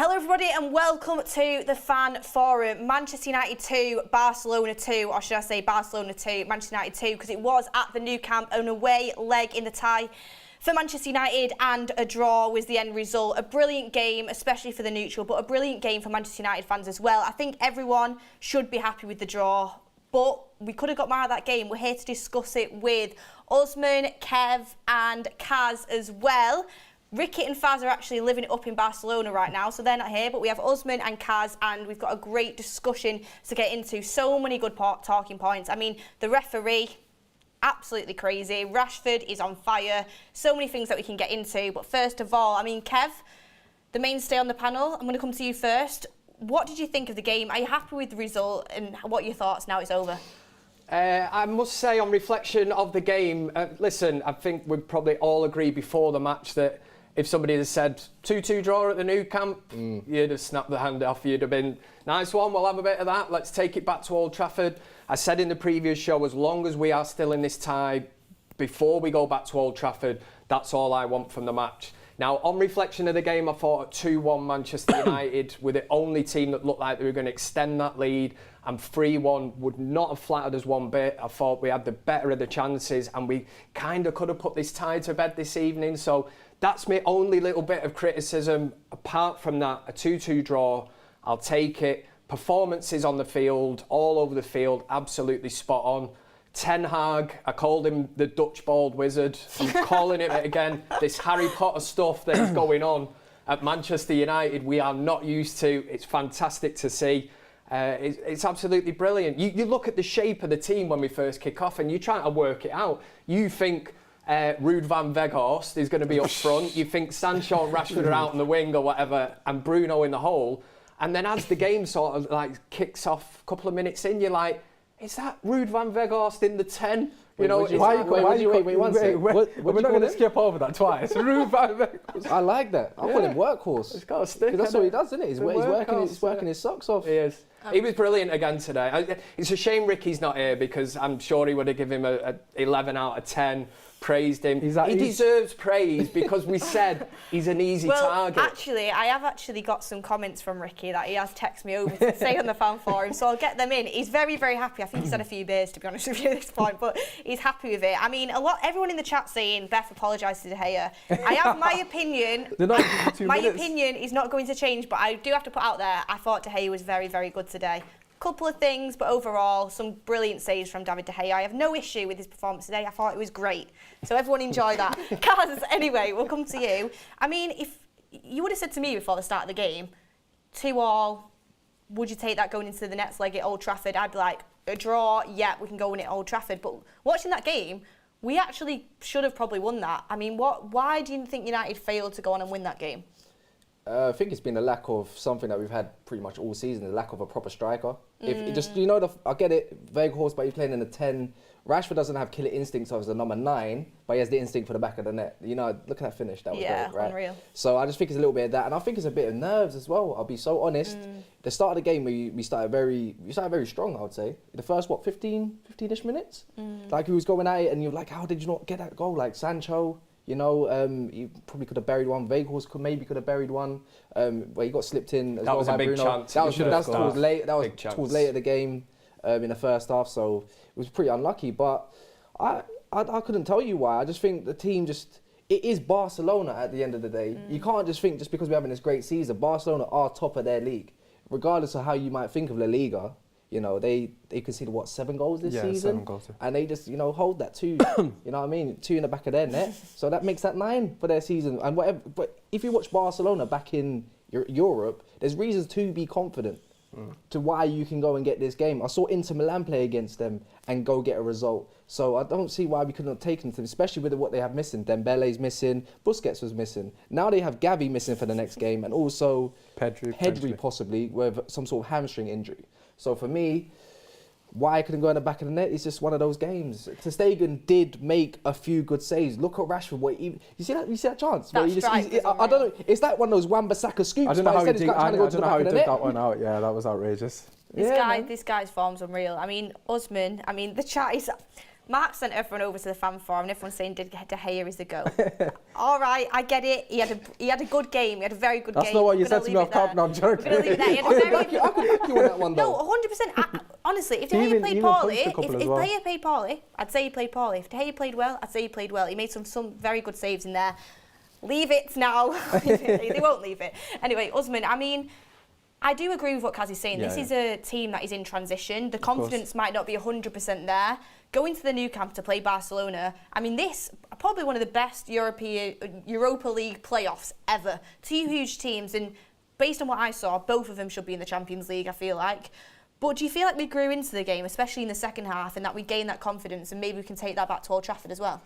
Hello everybody and welcome to the Fan Forum. Manchester United 2, Barcelona 2, or should I say Barcelona 2, Manchester United 2, because it was at the Nou Camp, an away leg in the tie for Manchester United, and a draw was the end result. A brilliant game, especially for the neutral, but a brilliant game for Manchester United fans as well. I think everyone should be happy with the draw, but we could have got more of that game. We're here to discuss it with Usman, Kev and Kaz as well. Ricky and Faz are actually living it up in Barcelona right now, so they're not here, but we have Usman and Kaz, and we've got a great discussion to get into. So many good talking points. I mean, the referee, absolutely crazy. Rashford is on fire. So many things that we can get into. But first of all, I mean, Kev, the mainstay on the panel, I'm going to come to you first. What did you think of the game? Are you happy with the result, and what are your thoughts now it's over? I must say, on reflection of the game, listen, I think we'd probably all agree before the match that if somebody had said 2-2 draw at the Nou Camp, you'd have snapped the hand off. You'd have been, nice one, we'll have a bit of that. Let's take it back to Old Trafford. I said in the previous show, as long as we are still in this tie, before we go back to Old Trafford, that's all I want from the match. Now, on reflection of the game, I thought at 2-1 Manchester United were the only team that looked like they were going to extend that lead, and 3-1 would not have flattered us one bit. I thought we had the better of the chances, and we kind of could have put this tie to bed this evening. So that's my only little bit of criticism. Apart from that, a 2-2 draw, I'll take it. Performances on the field, all over the field, absolutely spot on. Ten Hag, I called him the Dutch bald wizard. I'm calling it again. This Harry Potter stuff that is going on at Manchester United, we are not used to. It's fantastic to see. It's absolutely brilliant. You look at the shape of the team when we first kick off and you're trying to work it out. You think Ruud van Weghorst is going to be up front. You think Sancho and Rashford are out on the wing or whatever, and Bruno in the hole. And then as the game sort of like kicks off a couple of minutes in, you're like, is that Ruud van Weghorst in the 10? Wait, one second. We're not going to skip over that twice. Ruud van Weghorst. I like that. I call him workhorse. He's got a stick. That's what he does, isn't it? He's working his socks off. He is. He was brilliant again today. It's a shame Ricky's not here, because I'm sure he would have given him a 11 out of 10. Praised him. He deserves praise because we said he's an easy target. Actually, I have got some comments from Ricky that he has texted me over to say on the Fan Forum, so I'll get them in. He's very, very happy. I think he's had a few beers, to be honest with you, at this point, but he's happy with it. I mean, everyone in the chat saying Beth apologised to De Gea. I have my opinion. My opinion is not going to change, but I do have to put out there, I thought De Gea was very, very good today. Couple of things, but overall, some brilliant saves from David De Gea. I have no issue with his performance today. I thought it was great. So everyone enjoy that. Kaz, anyway, we'll come to you. I mean, if you would have said to me before the start of the game, 2-2, would you take that going into the next leg at Old Trafford? I'd be like, a draw, yeah, we can go win it at Old Trafford. But watching that game, we actually should have probably won that. I mean, why do you think United failed to go on and win that game? I think it's been a lack of something that we've had pretty much all season, the lack of a proper striker. If it just, I get it, Weghorst, but you're playing in the 10. Rashford doesn't have killer instincts as a number 9, but he has the instinct for the back of the net. Look at that finish, that was great, right? Unreal. So I just think it's a little bit of that, and I think it's a bit of nerves as well, I'll be so honest. The start of the game, we started very strong, I would say. The first, 15-ish minutes? Like, he was going at it, and you're like, how did you not get that goal? Like, Sancho, you probably could have buried one. Weghorst could have buried one. Where he got slipped in as well by Bruno. Chance. That was towards late. That was towards late of the game, in the first half. So it was pretty unlucky. But I couldn't tell you why. I just think the team it is Barcelona at the end of the day. You can't just think just because we're having this great season. Barcelona are top of their league, regardless of how you might think of La Liga. They conceded 7 goals this season? 7 goals. And they just, hold that 2, you know what I mean? 2 in the back of their net. So that makes that 9 for their season. And whatever. But if you watch Barcelona back in Europe, there's reasons to be confident to why you can go and get this game. I saw Inter Milan play against them and go get a result. So I don't see why we couldn't have taken them, especially with what they have missing. Dembele's missing, Busquets was missing. Now they have Gavi missing for the next game, and also Pedri possibly with some sort of hamstring injury. So for me, why I couldn't go in the back of the net is just one of those games. Ter Stegen did make a few good saves. Look at Rashford. You see that chance? That I don't know. It's like one of those Wan-Bissaka scoops. I don't know how he did that one out. Yeah, that was outrageous. This guy's form's unreal. I mean, Usman. I mean, the chat is. Mark sent everyone over to the fan forum and everyone's saying De Gea is the GOAT. All right, I get it. He had a good game. He had a very good game. That's not what you said to me off camp. No, I'm joking. We're going to leave it there. He had a very... I could back you on that one, though. No, 100%. Honestly, if De Gea played poorly, if De Gea played poorly, I'd say he played poorly. If De Gea played well, I'd say he played well. He made some very good saves in there. Leave it now. They won't leave it. Anyway, Usman, I mean, I do agree with what Kaz is saying. This is a team that is in transition. The confidence might not be 100% there. Going to the new camp to play Barcelona, I mean, this probably one of the best Europa League playoffs ever. Two huge teams, and based on what I saw, both of them should be in the Champions League, I feel like. But do you feel like we grew into the game, especially in the second half, and that we gained that confidence, and maybe we can take that back to Old Trafford as well?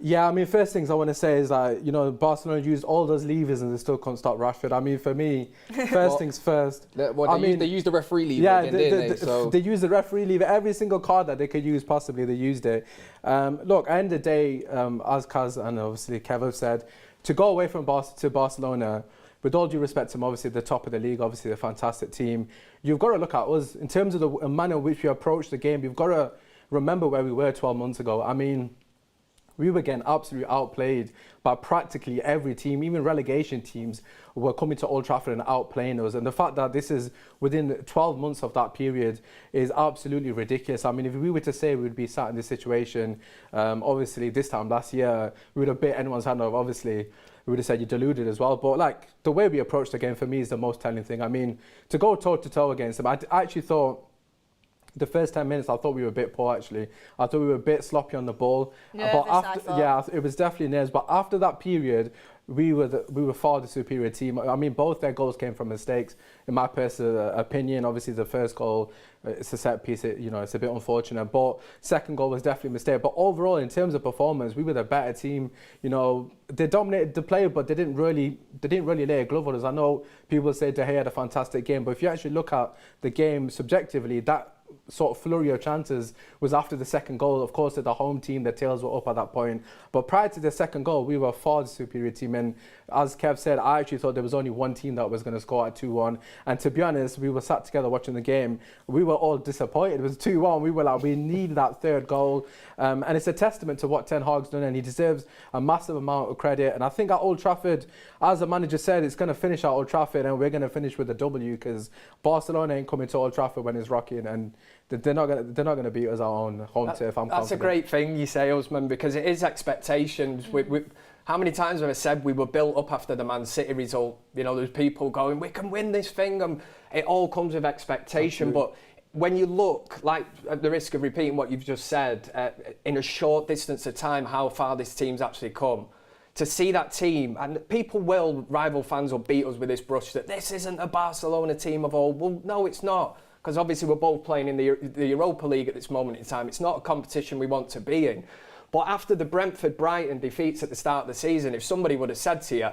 Yeah, I mean, first things I want to say is that, you know, Barcelona used all those levers and they still couldn't stop Rashford. I mean, for me, first things first. They used the referee lever again, didn't they? They used the referee lever. Every single card that they could use, possibly, they used it. Look, at the end of the day, as Kaz and obviously Kev have said, to go away from to Barcelona, with all due respect to them, obviously the top of the league, obviously a fantastic team, you've got to look at us in terms of the manner in which we approach the game. You've got to remember where we were 12 months ago. I mean, we were getting absolutely outplayed by practically every team. Even relegation teams were coming to Old Trafford and outplaying us. And the fact that this is within 12 months of that period is absolutely ridiculous. I mean, if we were to say we would be sat in this situation, obviously this time last year, we would have bit anyone's hand off. Obviously, we would have said you're deluded as well. But like the way we approached the game for me is the most telling thing. I mean, to go toe to toe against them, I actually thought the first 10 minutes, I thought we were a bit poor, actually. I thought we were a bit sloppy on the ball. Nervous, it was definitely nerves. But after that period, we were far the superior team. I mean, both their goals came from mistakes. In my personal opinion, obviously the first goal, it's a set piece. It's a bit unfortunate. But second goal was definitely a mistake. But overall, in terms of performance, we were the better team. You know, they dominated the play, but they didn't really lay a glove on us. I know people say De Gea had a fantastic game, but if you actually look at the game subjectively, that sort of flurry of chances was after the second goal. Of course, the home team, their tails were up at that point. But prior to the second goal, we were far the superior team. And as Kev said, I actually thought there was only one team that was going to score at 2-1. And to be honest, we were sat together watching the game. We were all disappointed. It was 2-1. We were like, we need that third goal. And it's a testament to what Ten Hag's done, and he deserves a massive amount of credit. And I think at Old Trafford, as the manager said, it's going to finish at Old Trafford, and we're going to finish with a W, because Barcelona ain't coming to Old Trafford when it's rocking, and they're not going to beat us our own home turf. I'm confident. That's a great thing you say, Usman, because it is expectations. How many times have I said we were built up after the Man City result? You know, there's people going, we can win this thing, and it all comes with expectation. Absolutely. But when you look, like, at the risk of repeating what you've just said, in a short distance of time, how far this team's actually come, to see that team, and rival fans will beat us with this brush that this isn't a Barcelona team of old. Well, no, it's not, because obviously we're both playing in the Europa League at this moment in time. It's not a competition we want to be in. But after the Brentford-Brighton defeats at the start of the season, if somebody would have said to you,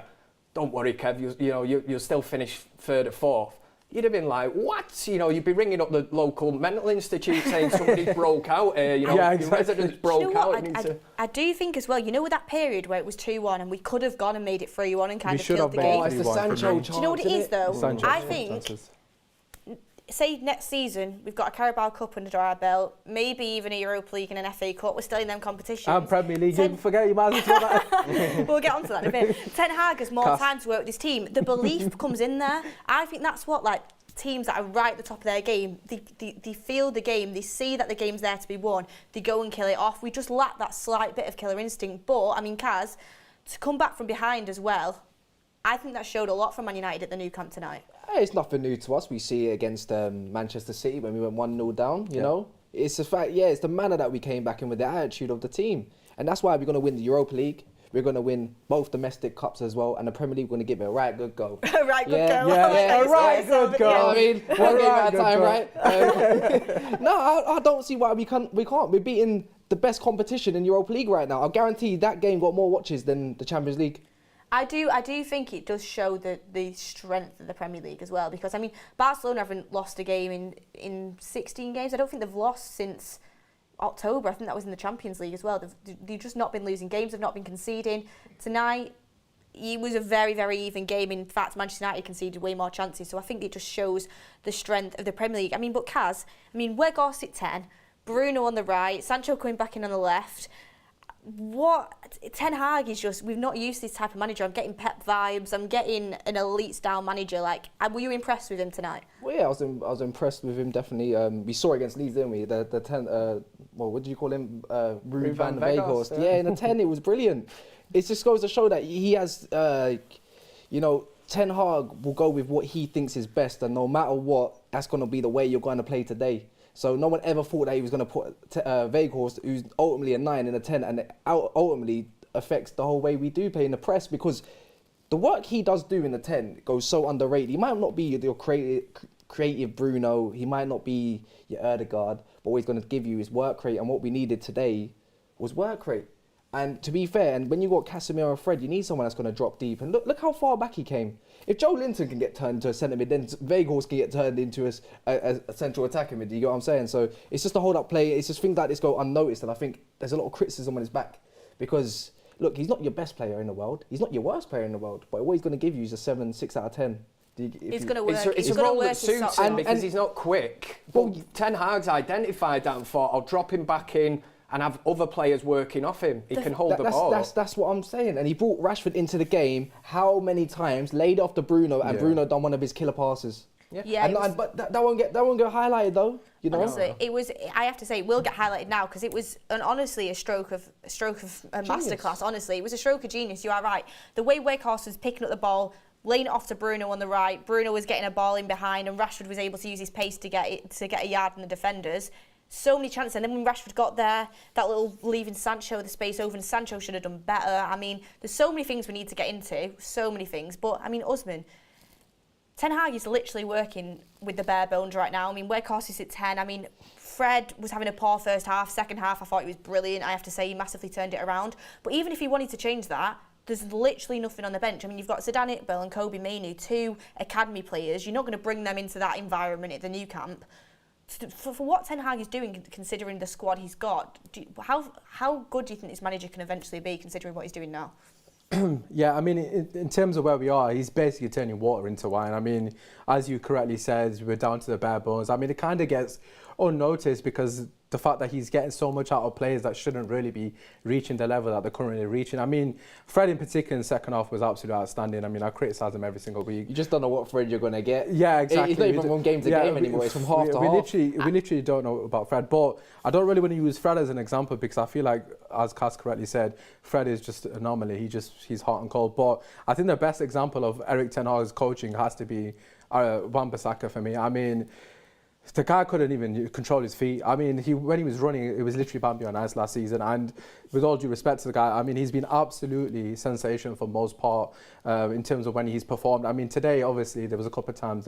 don't worry, Kev, you'll still finish third or fourth, you'd have been like, what? You know, you'd be ringing up the local mental institute saying somebody's broke out here, your residents broke out. I do think as well, with that period where it was 2-1 and we could have gone and made it 3-1 and kind of killed the game. It's the Sancho chance. Do you know what it is, though? Sancho I think, say next season, we've got a Carabao Cup under our belt, maybe even a Europa League and an FA Cup, we're still in them competitions. And Premier League, you forget you might as well that. We'll get onto that in a bit. Ten Hag has more time to work with this team. The belief comes in there. I think that's what, like, teams that are right at the top of their game, they feel the game, they see that the game's there to be won, they go and kill it off. We just lack that slight bit of killer instinct. But, I mean, Kaz, to come back from behind as well, I think that showed a lot from Man United at the Nou Camp tonight. It's nothing new to us. We see it against Manchester City when we went 1-0 down, you know. It's the fact, it's the manner that we came back in with the attitude of the team. And that's why we're going to win the Europa League. We're going to win both domestic cups as well. And the Premier League, we're going to give it a right good go. A right good go. A right good go. You know what I mean? One game at a time, right? No, I don't see why we can't. We're beating the best competition in Europa League right now. I'll guarantee that game got more watches than the Champions League. I do think it does show the strength of the Premier League as well, because, I mean, Barcelona haven't lost a game in 16 games. I don't think they've lost since October. I think that was in the Champions League as well. They've just not been losing games. They've not been conceding. Tonight, it was a very, very even game. In fact, Manchester United conceded way more chances. So I think it just shows the strength of the Premier League. I mean, but Kaz, we're Gorset 10. Bruno on the right, Sancho coming back in on the left. What Ten Hag is just, we've not used this type of manager. I'm getting Pep vibes. I'm getting an elite style manager. Like, were you impressed with him tonight? Well, yeah, I was impressed with him, definitely. We saw it against Leeds, didn't we? The 10, what did you call him? Ruud van Veghorst. Yeah, in the 10, it was brilliant. It just goes to show that he has, you know, Ten Hag will go with what he thinks is best, and no matter what, that's going to be the way you're going to play today. So no one ever thought that he was going to put Veghorst, who's ultimately a 9 in a 10, and it ultimately affects the whole way we do play in the press, because the work he does do in the 10 goes so underrated. He might not be your creative Bruno, he might not be your Erdegaard, but what he's going to give you is work rate, and what we needed today was work rate. And to be fair, and when you got Casemiro and Fred, you need someone that's going to drop deep. And look how far back he came. If Joe Linton can get turned into a centre mid, then Veghorst can get turned into a central attacker mid. You get what I'm saying? So it's just a hold-up play. It's just things like this go unnoticed. And I think there's a lot of criticism on his back. Because, look, he's not your best player in the world. He's not your worst player in the world. But what he's going to give you is a 7, 6 out of 10. It's going to work. It's a role that suits him because he's not quick. But Ten Hag's identified that and thought, I'll drop him back in and have other players working off him. He can hold the ball. That's what I'm saying. And he brought Rashford into the game. How many times laid off to Bruno, and Bruno done one of his killer passes. Yeah. But that won't get highlighted though. You know. Honestly, it was. I have to say, it will get highlighted now because it was honestly a stroke of a masterclass. Honestly, it was a stroke of genius. You are right. The way Weghorst was picking up the ball, laying it off to Bruno on the right. Bruno was getting a ball in behind, and Rashford was able to use his pace to get a yard in the defenders. So many chances, and then when Rashford got there, that little leaving Sancho the space over, and Sancho should have done better. I mean, there's so many things we need to get into, so many things. But I mean, Usman, Ten Hag is literally working with the bare bones right now. I mean, Weghorst is at 10. I mean, Fred was having a poor first half. Second half, I thought he was brilliant. I have to say, he massively turned it around. But even if he wanted to change that, there's literally nothing on the bench. I mean, you've got Zidane Iqbal and Kobe Mainoo, 2 academy players. You're not going to bring them into that environment at the new camp. For what Ten Hag is doing, considering the squad he's got, how good do you think this manager can eventually be, considering what he's doing now? Yeah, I mean, in terms of where we are, he's basically turning water into wine. I mean, as you correctly said, we're down to the bare bones. I mean, it kind of gets unnoticed because the fact that he's getting so much out of players that shouldn't really be reaching the level that they're currently reaching. I mean, Fred in particular in the second half was absolutely outstanding. I mean, I criticise him every single week. You just don't know what Fred you're going to get. Yeah, exactly. It's not even from game to game anymore. It's from half to half. We literally don't know about Fred. But I don't really want to use Fred as an example because I feel like, as Cass correctly said, Fred is just an anomaly. He's hot and cold. But I think the best example of Erik Ten Hag's coaching has to be Wan-Bissaka for me. I mean, the guy couldn't even control his feet. I mean, when he was running, it was literally Bambi on ice last season. And with all due respect to the guy, I mean, he's been absolutely sensational for most part in terms of when he's performed. I mean, today, obviously, there was a couple of times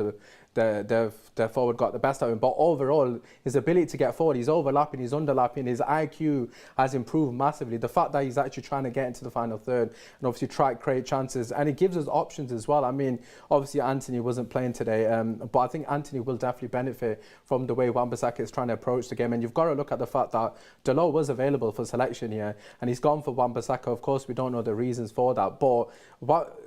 the forward got the best out of him. But overall, his ability to get forward, he's overlapping, he's underlapping, his IQ has improved massively. The fact that he's actually trying to get into the final third and obviously try to create chances. And it gives us options as well. I mean, obviously, Anthony wasn't playing today. But I think Anthony will definitely benefit from the way Wan-Bissaka is trying to approach the game. And you've got to look at the fact that Dalot was available for selection here and he's gone for Wan-Bissaka. Of course, we don't know the reasons for that, but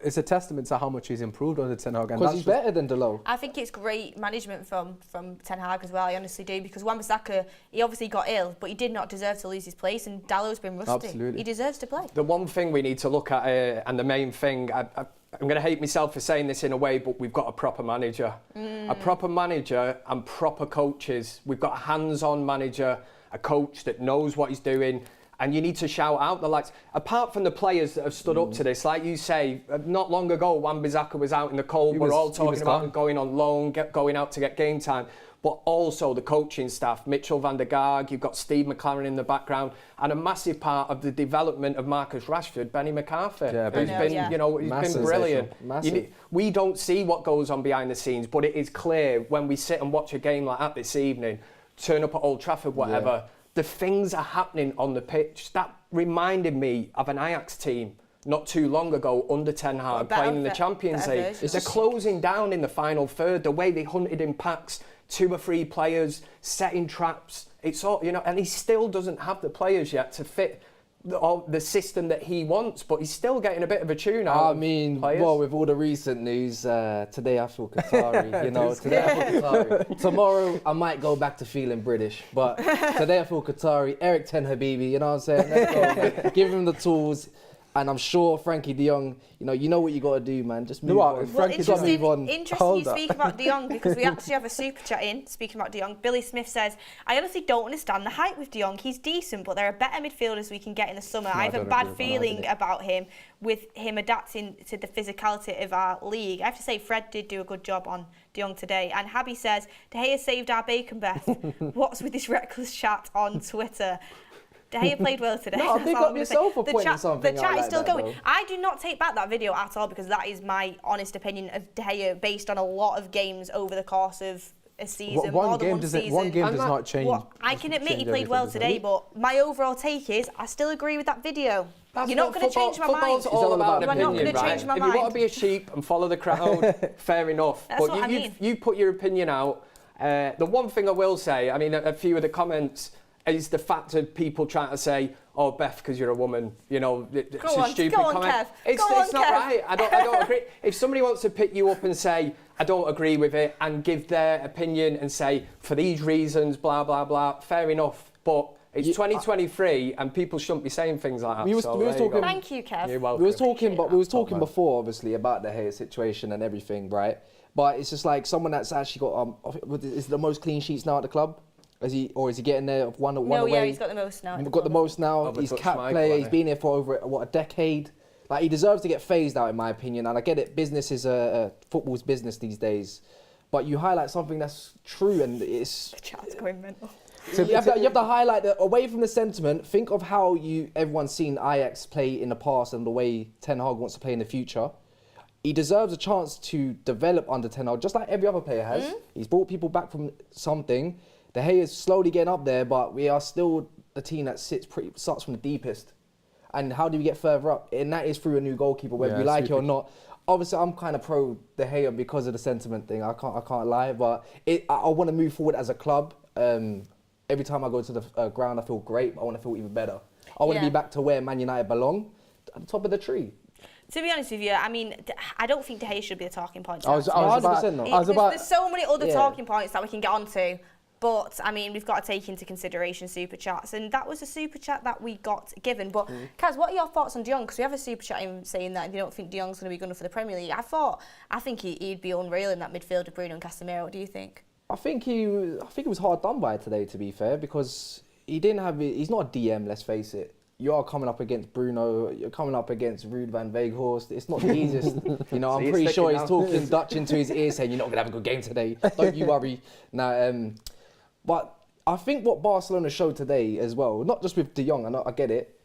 it's a testament to how much he's improved under Ten Hag. Because he's better than Dalot. I think it's great management from Ten Hag as well, I honestly do, because Wan-Bissaka, he obviously got ill, but he did not deserve to lose his place, and Dalot's been rusty. Absolutely. He deserves to play. The one thing we need to look at, and the main thing, I'm going to hate myself for saying this in a way, but we've got a proper manager. A proper manager and proper coaches. We've got a hands-on manager, a coach that knows what he's doing, and you need to shout out the likes. Apart from the players that have stood up to this, like you say, not long ago, Wan-Bissaka was out in the cold. We're all talking about going on loan, going out to get game time. But also the coaching staff, Mitchell van der Gaag, you've got Steve McLaren in the background, and a massive part of the development of Marcus Rashford, Benny McCarthy, who's been brilliant. We don't see what goes on behind the scenes, but it is clear when we sit and watch a game like that this evening, turn up at Old Trafford, whatever, the things are happening on the pitch. That reminded me of an Ajax team not too long ago under Ten Hag playing in the Champions League. They're closing down in the final third, the way they hunted in packs, 2 or 3 players, setting traps. It's all, and he still doesn't have the players yet to fit the system that he wants, but he's still getting a bit of a tune out. I mean, players. well, with all the recent news, today I feel Qatari, you know, today I feel Qatari. Tomorrow I might go back to feeling British, but today I feel Qatari. Eric Ten Habibi, you know what I'm saying? Let's go. Give him the tools. And I'm sure Frankie de Jong, you know what you got to do, man. Just move on. Frankie Well, move on. interesting you speak about de Jong because we actually have a super chat in, speaking about de Jong. Billy Smith says, I honestly don't understand the hype with de Jong. He's decent, but there are better midfielders we can get in the summer. I have a bad feeling about him with him adapting to the physicality of our league. I have to say, Fred did do a good job on de Jong today. And Habby says, De Gea saved our bacon, Beth. What's with this reckless chat on Twitter? De Gea played well today. No, pick up yourself for pointing something The chat out is still like that, going. though. I do not take back that video at all because that is my honest opinion of De Gea based on a lot of games over the course of a season. One more than game one does season. not change. Well, I can admit he played well today, but my overall take is I still agree with that video. That's You're not what going to change my mind. Football's all about You are not opinion, going to right? change my If mind. you want to be a sheep and follow the crowd, fair enough. That's but what I mean. you put your opinion out. The one thing I will say, I mean, a few of the comments is the fact of people trying to say, "Oh, Beth, because you're a woman, it's a stupid comment." Kev. It's not right. I don't agree. If somebody wants to pick you up and say, "I don't agree with it," and give their opinion and say, "For these reasons, blah blah blah," fair enough. But it's 2023, and people shouldn't be saying things like that. We was talking. Thank you, Kev. You're welcome. We was talking before, obviously, about the Gea situation and everything, right? But it's just like someone that's actually got is the most clean sheets now at the club. Is he getting there one No, away? yeah, he's got the most now. Got the most now. He's Dutch cap Michael, player. hasn't He's he? been here for over a decade. Like he deserves to get phased out, in my opinion. And I get it. Business is football's business these days. But you highlight something that's true, and it's. The chat's going mental. You have to highlight that away from the sentiment. Think of how everyone's seen Ajax play in the past and the way Ten Hag wants to play in the future. He deserves a chance to develop under Ten Hag, just like every other player has. He's brought people back from something. De Gea is slowly getting up there, but we are still the team that starts from the deepest. And how do we get further up? And that is through a new goalkeeper, whether we like it or not. Obviously, I'm kind of pro De Gea because of the sentiment thing. I can't lie, but I want to move forward as a club. Every time I go to the ground, I feel great. But I want to feel even better. I want to be back to where Man United belong, at the top of the tree. To be honest with you, I mean, I don't think De Gea should be the talking point. There's so many other Yeah. talking points that we can get onto. But, I mean, we've got to take into consideration super chats. And that was a super chat that we got given. But, Kaz, what are your thoughts on de Jong? Because we have a super chat in saying that they don't think de Jong's going to be good enough for the Premier League. I think he'd be unreal in that midfield of Bruno and Casemiro. What do you think? I think he was hard done by today, to be fair, because he's not a DM, let's face it. You are coming up against Bruno, you're coming up against Ruud van Veghorst. It's not the easiest. I'm pretty sure he's talking Dutch into his ear saying, "You're not going to have a good game today. Don't you worry." Now, but I think what Barcelona showed today as well, not just with de Jong, I get it,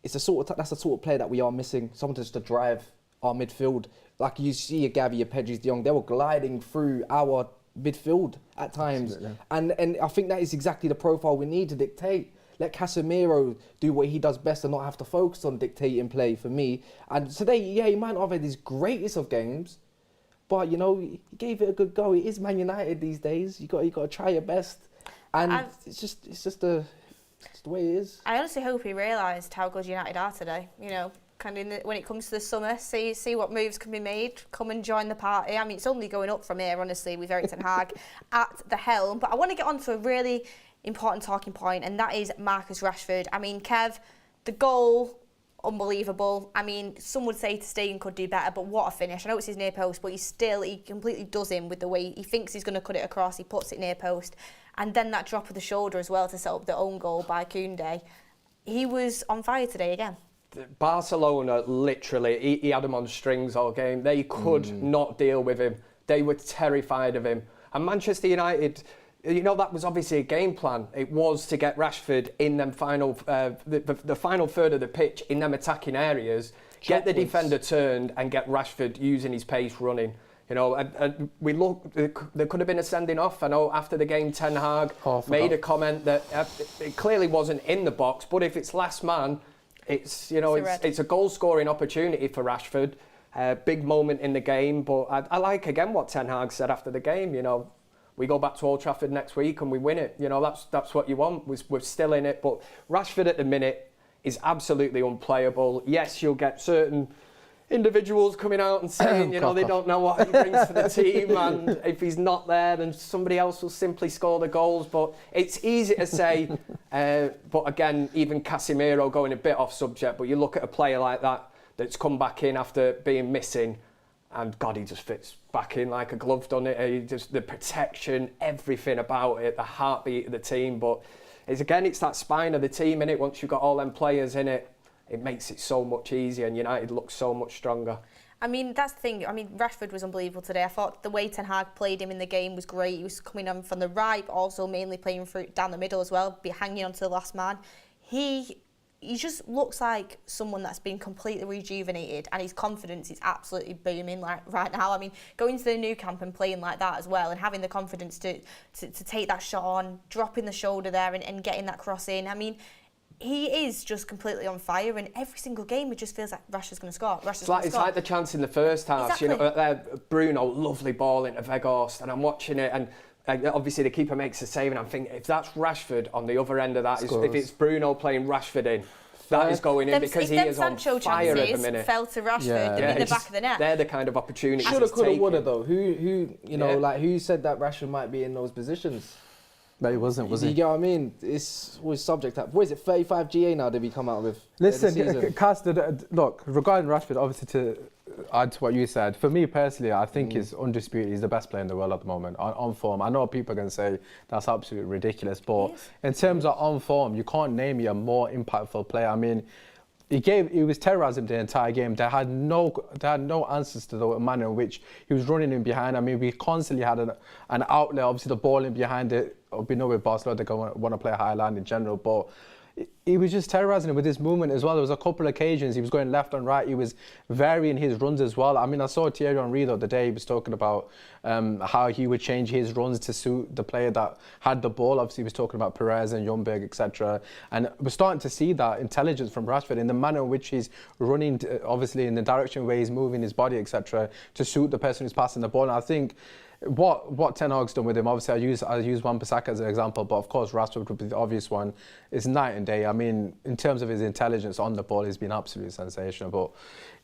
that's the sort of player that we are missing, someone just to drive our midfield. Like you see a Gavi, a Pedri, de Jong, they were gliding through our midfield at times. Absolutely. And I think that is exactly the profile we need to dictate. Let Casemiro do what he does best and not have to focus on dictating play for me. And today, he might not have had his greatest of games, but he gave it a good go. It is Man United these days. You got to try your best. And it's just the way it is. I honestly hope he realised how good United are today. Kind of when it comes to the summer, see what moves can be made. Come and join the party. I mean, it's only going up from here, honestly, with Eric Ten Hag at the helm. But I want to get on to a really important talking point, and that is Marcus Rashford. I mean, Kev, the goal, unbelievable. I mean, some would say Ter Stegen could do better, but what a finish. I know it's his near post, but he completely does him with the way he thinks he's going to cut it across. He puts it near post. And then that drop of the shoulder as well to set up the own goal by Koundé. He was on fire today again. Barcelona, literally, he had them on strings all game. They could not deal with him. They were terrified of him. And Manchester United, that was obviously a game plan. It was to get Rashford in them final, the final third of the pitch, in them attacking areas, get the defender turned and get Rashford using his pace running. And we look. There could have been a sending off. I know after the game, Ten Hag made a comment that it clearly wasn't in the box. But if it's last man, it's a goal scoring opportunity for Rashford. Big moment in the game. But I like again what Ten Hag said after the game. We go back to Old Trafford next week and we win it. That's what you want. We're still in it. But Rashford at the minute, is absolutely unplayable. Yes, you'll get certain individuals coming out and saying, you know, they don't know what he brings to the team, and if he's not there, then somebody else will simply score the goals. But it's easy to say. But again, even Casemiro, going a bit off subject, but you look at a player like that that's come back in after being missing, and God, he just fits back in like a glove, doesn't it? He just, the protection, everything about it, the heartbeat of the team. But it's that spine of the team, innit? Once you've got all them players in it, it makes it so much easier, and United looks so much stronger. I mean, that's the thing. I mean, Rashford was unbelievable today. I thought the way Ten Hag played him in the game was great. He was coming on from the right, but also mainly playing through down the middle as well, be hanging on to the last man. He just looks like someone that's been completely rejuvenated, and his confidence is absolutely booming right now. I mean, going to the new camp and playing like that as well, and having the confidence to take that shot on, dropping the shoulder there and getting that cross in. I mean, he is just completely on fire, and every single game it just feels like Rashford's going to score. It's like the chance in the first half. Exactly. You know, Bruno, lovely ball into Weghorst, and I'm watching it, and obviously the keeper makes a save, and I'm thinking, if that's Rashford on the other end of that, if it's Bruno playing Rashford in, that is going in, because he is on fire at the minute. Fell to Rashford, they're in the back of the net. They're the kind of opportunities. Shoulda, coulda, woulda though. Who you know, like who said that Rashford might be in those positions? But he wasn't, was he? You get what I mean? It's always subject to. What is it, 35 GA now did we come out with? Listen, Cass, look, regarding Rashford, obviously to add to what you said, for me personally, I think he's undisputed. He's the best player in the world at the moment, on form. I know people are going to say that's absolutely ridiculous, but in terms of on form, you can't name me a more impactful player. I mean, he was terrorising the entire game. They had no answers to the manner in which he was running in behind. I mean, we constantly had an outlet, obviously the ball in behind it. We know with Barcelona they want to play a high line in general, but he was just terrorising it with his movement as well. There was a couple of occasions he was going left and right. He was varying his runs as well. I mean, I saw Thierry Henry the other day. He was talking about how he would change his runs to suit the player that had the ball. Obviously, he was talking about Perez and Ljungberg, etc. And we're starting to see that intelligence from Rashford in the manner in which he's running, obviously in the direction where he's moving his body, etc., to suit the person who's passing the ball. And I think what Ten Hag's done with him, obviously I use Wan-Bissaka as an example, but of course Rashford would be the obvious one. It's night and day. I mean, in terms of his intelligence on the ball, he's been absolutely sensational. But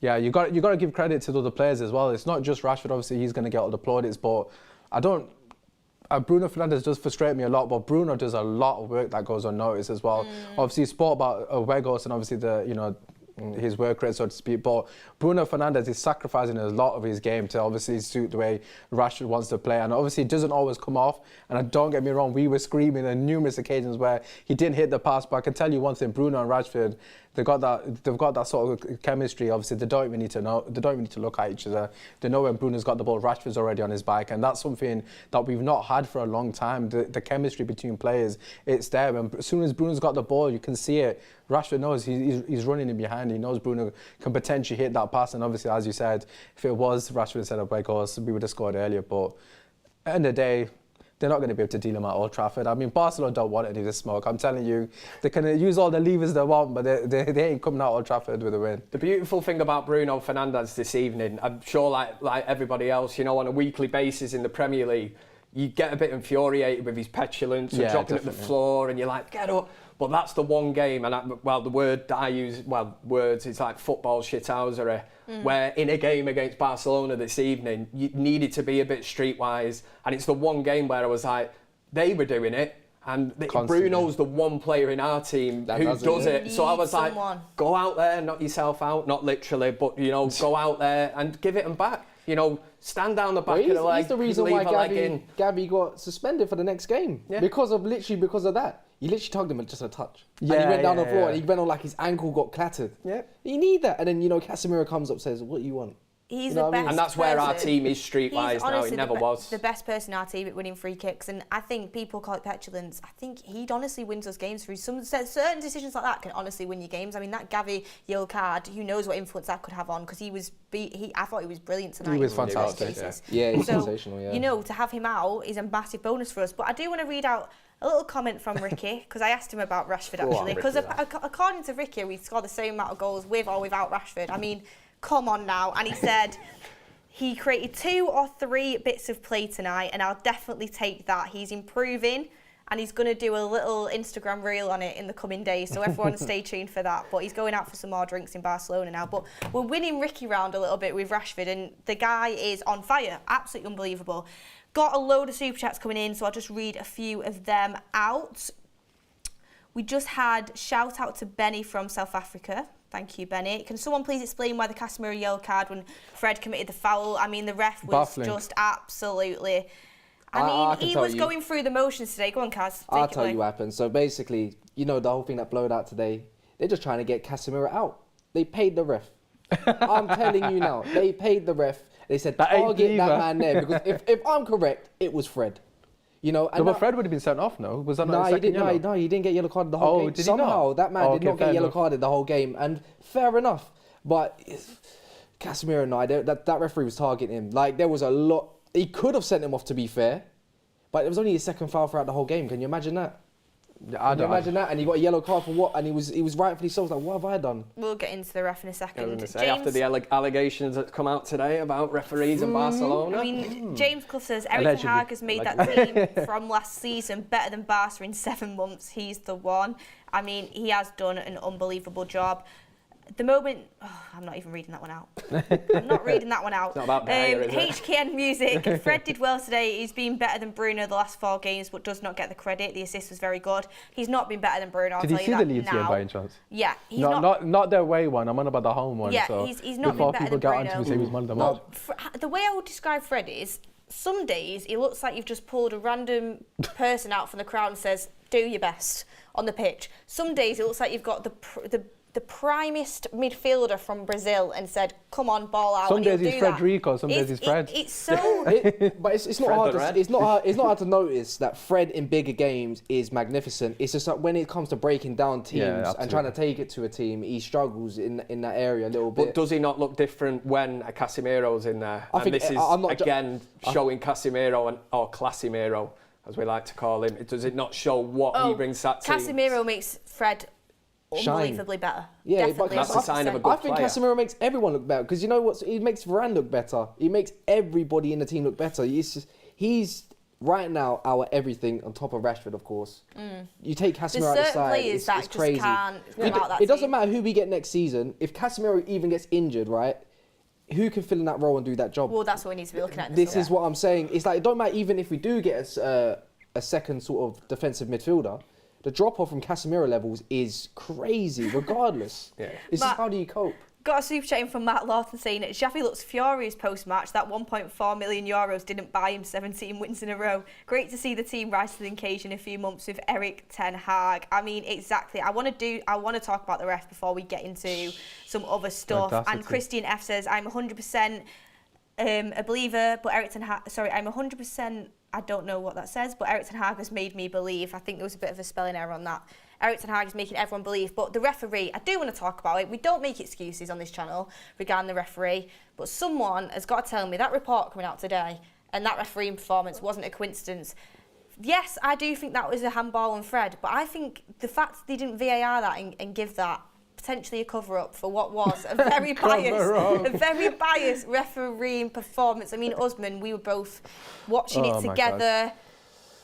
yeah, you got to give credit to the other players as well. It's not just Rashford. Obviously, he's going to get all the plaudits, but Bruno Fernandes does frustrate me a lot, but Bruno does a lot of work that goes unnoticed as well. Obviously, he spoke about Weghorst and obviously his work rate, so to speak, but Bruno Fernandes is sacrificing a lot of his game to obviously suit the way Rashford wants to play, and obviously it doesn't always come off. And don't get me wrong, we were screaming on numerous occasions where he didn't hit the pass, but I can tell you one thing, Bruno and Rashford, they've got that sort of chemistry. Obviously, they don't even need to look at each other. They know when Bruno's got the ball, Rashford's already on his bike, and that's something that we've not had for a long time. The chemistry between players, it's there. And as soon as Bruno's got the ball, you can see it. Rashford knows he's running in behind. He knows Bruno can potentially hit that pass, and obviously, as you said, if it was Rashford instead of Weghorst, we would have scored earlier. But at the end of the day, they're not going to be able to deal him at Old Trafford. I mean, Barcelona don't want any of this smoke. I'm telling you, they can use all the levers they want, but they ain't coming out Old Trafford with a win. The beautiful thing about Bruno Fernandes this evening, I'm sure like everybody else, you know, on a weekly basis in the Premier League, you get a bit infuriated with his petulance and dropping at the floor, and you're like, get up. But that's the one game, and the word that I use, words, it's like football shithousery, where in a game against Barcelona this evening, you needed to be a bit streetwise, and it's the one game where I was like, they were doing it, and Bruno's the one player in our team who does it. So I was like, go out there, knock yourself out, not Literally, but, you know, go out there and give it them back. You know, stand down the back of the leg. He's the reason why Gavi got suspended for the next game. Yeah. Because of that. He literally tugged him at just a touch. Yeah, and he went down the floor and he went on like his ankle got clattered. Yeah. You need that. And then, you know, Casemiro comes up and says, what do you want? He's the best. And that's where our team is streetwise now. It never was. The best person in our team at winning free kicks. And I think people call it petulance. I think he'd honestly wins us games through certain decisions like that can honestly win you games. I mean, that Gavi yellow card, who knows what influence that could have on, because I thought he was brilliant tonight. He was fantastic. Yeah, he's sensational, yeah. You know, to have him out is a massive bonus for us. But I do want to read out a little comment from Ricky, because I asked him about Rashford actually. Because according to Ricky, we scored the same amount of goals with or without Rashford. I mean, come on now. And he said he created 2 or 3 bits of play tonight, and I'll definitely take that. He's improving. and he's going to do a little Instagram reel on it in the coming days, so everyone stay tuned for that. But he's going out for some more drinks in Barcelona now. But we're winning Ricky round a little bit with Rashford, and the guy is on fire. Absolutely unbelievable. Got a load of super chats coming in, so I'll just read a few of them out. We just had shout out to Benny from South Africa. Thank you, Benny. Can someone please explain why the Casemiro yellow card when Fred committed the foul? I mean, the ref was Baffling. just absolutely... I mean, he was going through the motions today. Go on, Kaz. I'll tell you what happened. So basically, you know, the whole thing that blowed out today, they're just trying to get Casemiro out. They paid the ref. I'm telling you now, they paid the ref. They said, target that man there. Because if I'm correct, it was Fred. You know, and but Fred would have been sent off, no? Was that not his second yellow? No, he didn't get yellow carded the whole game. Did he Somehow, not? that man did not get yellow enough. carded the whole game. And fair enough. But Casemiro, no, that referee was targeting him. Like, there was a lot. He could have sent him off, to be fair. But it was only his second foul throughout the whole game. Can you imagine that? Can you imagine that? And he got a yellow card for what? And he was rightfully so. Like, what have I done? We'll get into the ref in a second. James, after the allegations that come out today about referees in Barcelona. I mean, James Clough says Eric Ten Hag has made that team from last season better than Barca in 7 months. He's the one. I mean, he has done an unbelievable job. The moment, I'm not even reading that one out. I'm not reading that one out. It's not about Bayer, is it? HKN Music. Fred did well today. He's been better than Bruno the last 4 games, but does not get the credit. The assist was very good. He's not been better than Bruno. Did he see the Leeds game by any chance? Yeah, he's not their away one. I'm on about the home one. Yeah, so he's not before been better people than get Bruno. onto him, say he was man of the match. The way I would describe Fred is, some days he looks like you've just pulled a random person out from the crowd and says, do your best on the pitch. Some days it looks like you've got the primest midfielder from Brazil and said, come on, ball out. Some days he's Frederico, some days he's Fred. It's so... But it's not hard to, it's not hard to notice that Fred in bigger games is magnificent. It's just that when it comes to breaking down teams and trying to take it to a team, he struggles in that area a little bit. But does he not look different when a Casemiro's in there? I think this is, again, showing Casemiro, or Clasimiro, as we like to call him. Does it not show what he brings that team? Casemiro makes Fred unbelievably better. Yeah, definitely. but that's a sign of a good I think player. Casemiro makes everyone look better because you know what? He makes Varane look better. He makes everybody in the team look better. He's right now our everything on top of Rashford, of course. You take Casemiro out the side, it's crazy. It doesn't matter who we get next season. If Casemiro even gets injured, right? Who can fill in that role and do that job? Well, that's what we need to be looking at. This is what I'm saying. It's like it don't matter even if we do get a second sort of defensive midfielder. The drop-off from Casemiro levels is crazy, regardless. This is how do you cope? Got a super chat in from Matt Lawton saying that Xavi looks furious post-match. That €1.4 million didn't buy him 17 wins in a row. Great to see the team rise to the occasion in a few months with Eric Ten Hag. I mean, exactly. I want to talk about the ref before we get into some other stuff. Fantastic. And Christian F says, I'm 100% a believer, but Eric Ten Hag... Sorry, I'm 100%... I don't know what that says, but Eric Ten Hag has made me believe. I think there was a bit of a spelling error on that. Eric Ten Hag is making everyone believe, but the referee, I do want to talk about it. We don't make excuses on this channel regarding the referee, but someone has got to tell me that report coming out today and that refereeing performance wasn't a coincidence. Yes, I do think that was a handball on Fred, but I think the fact they didn't VAR that and give that potentially a cover-up for what was a very biased refereeing performance. I mean, Usman, we were both watching it together.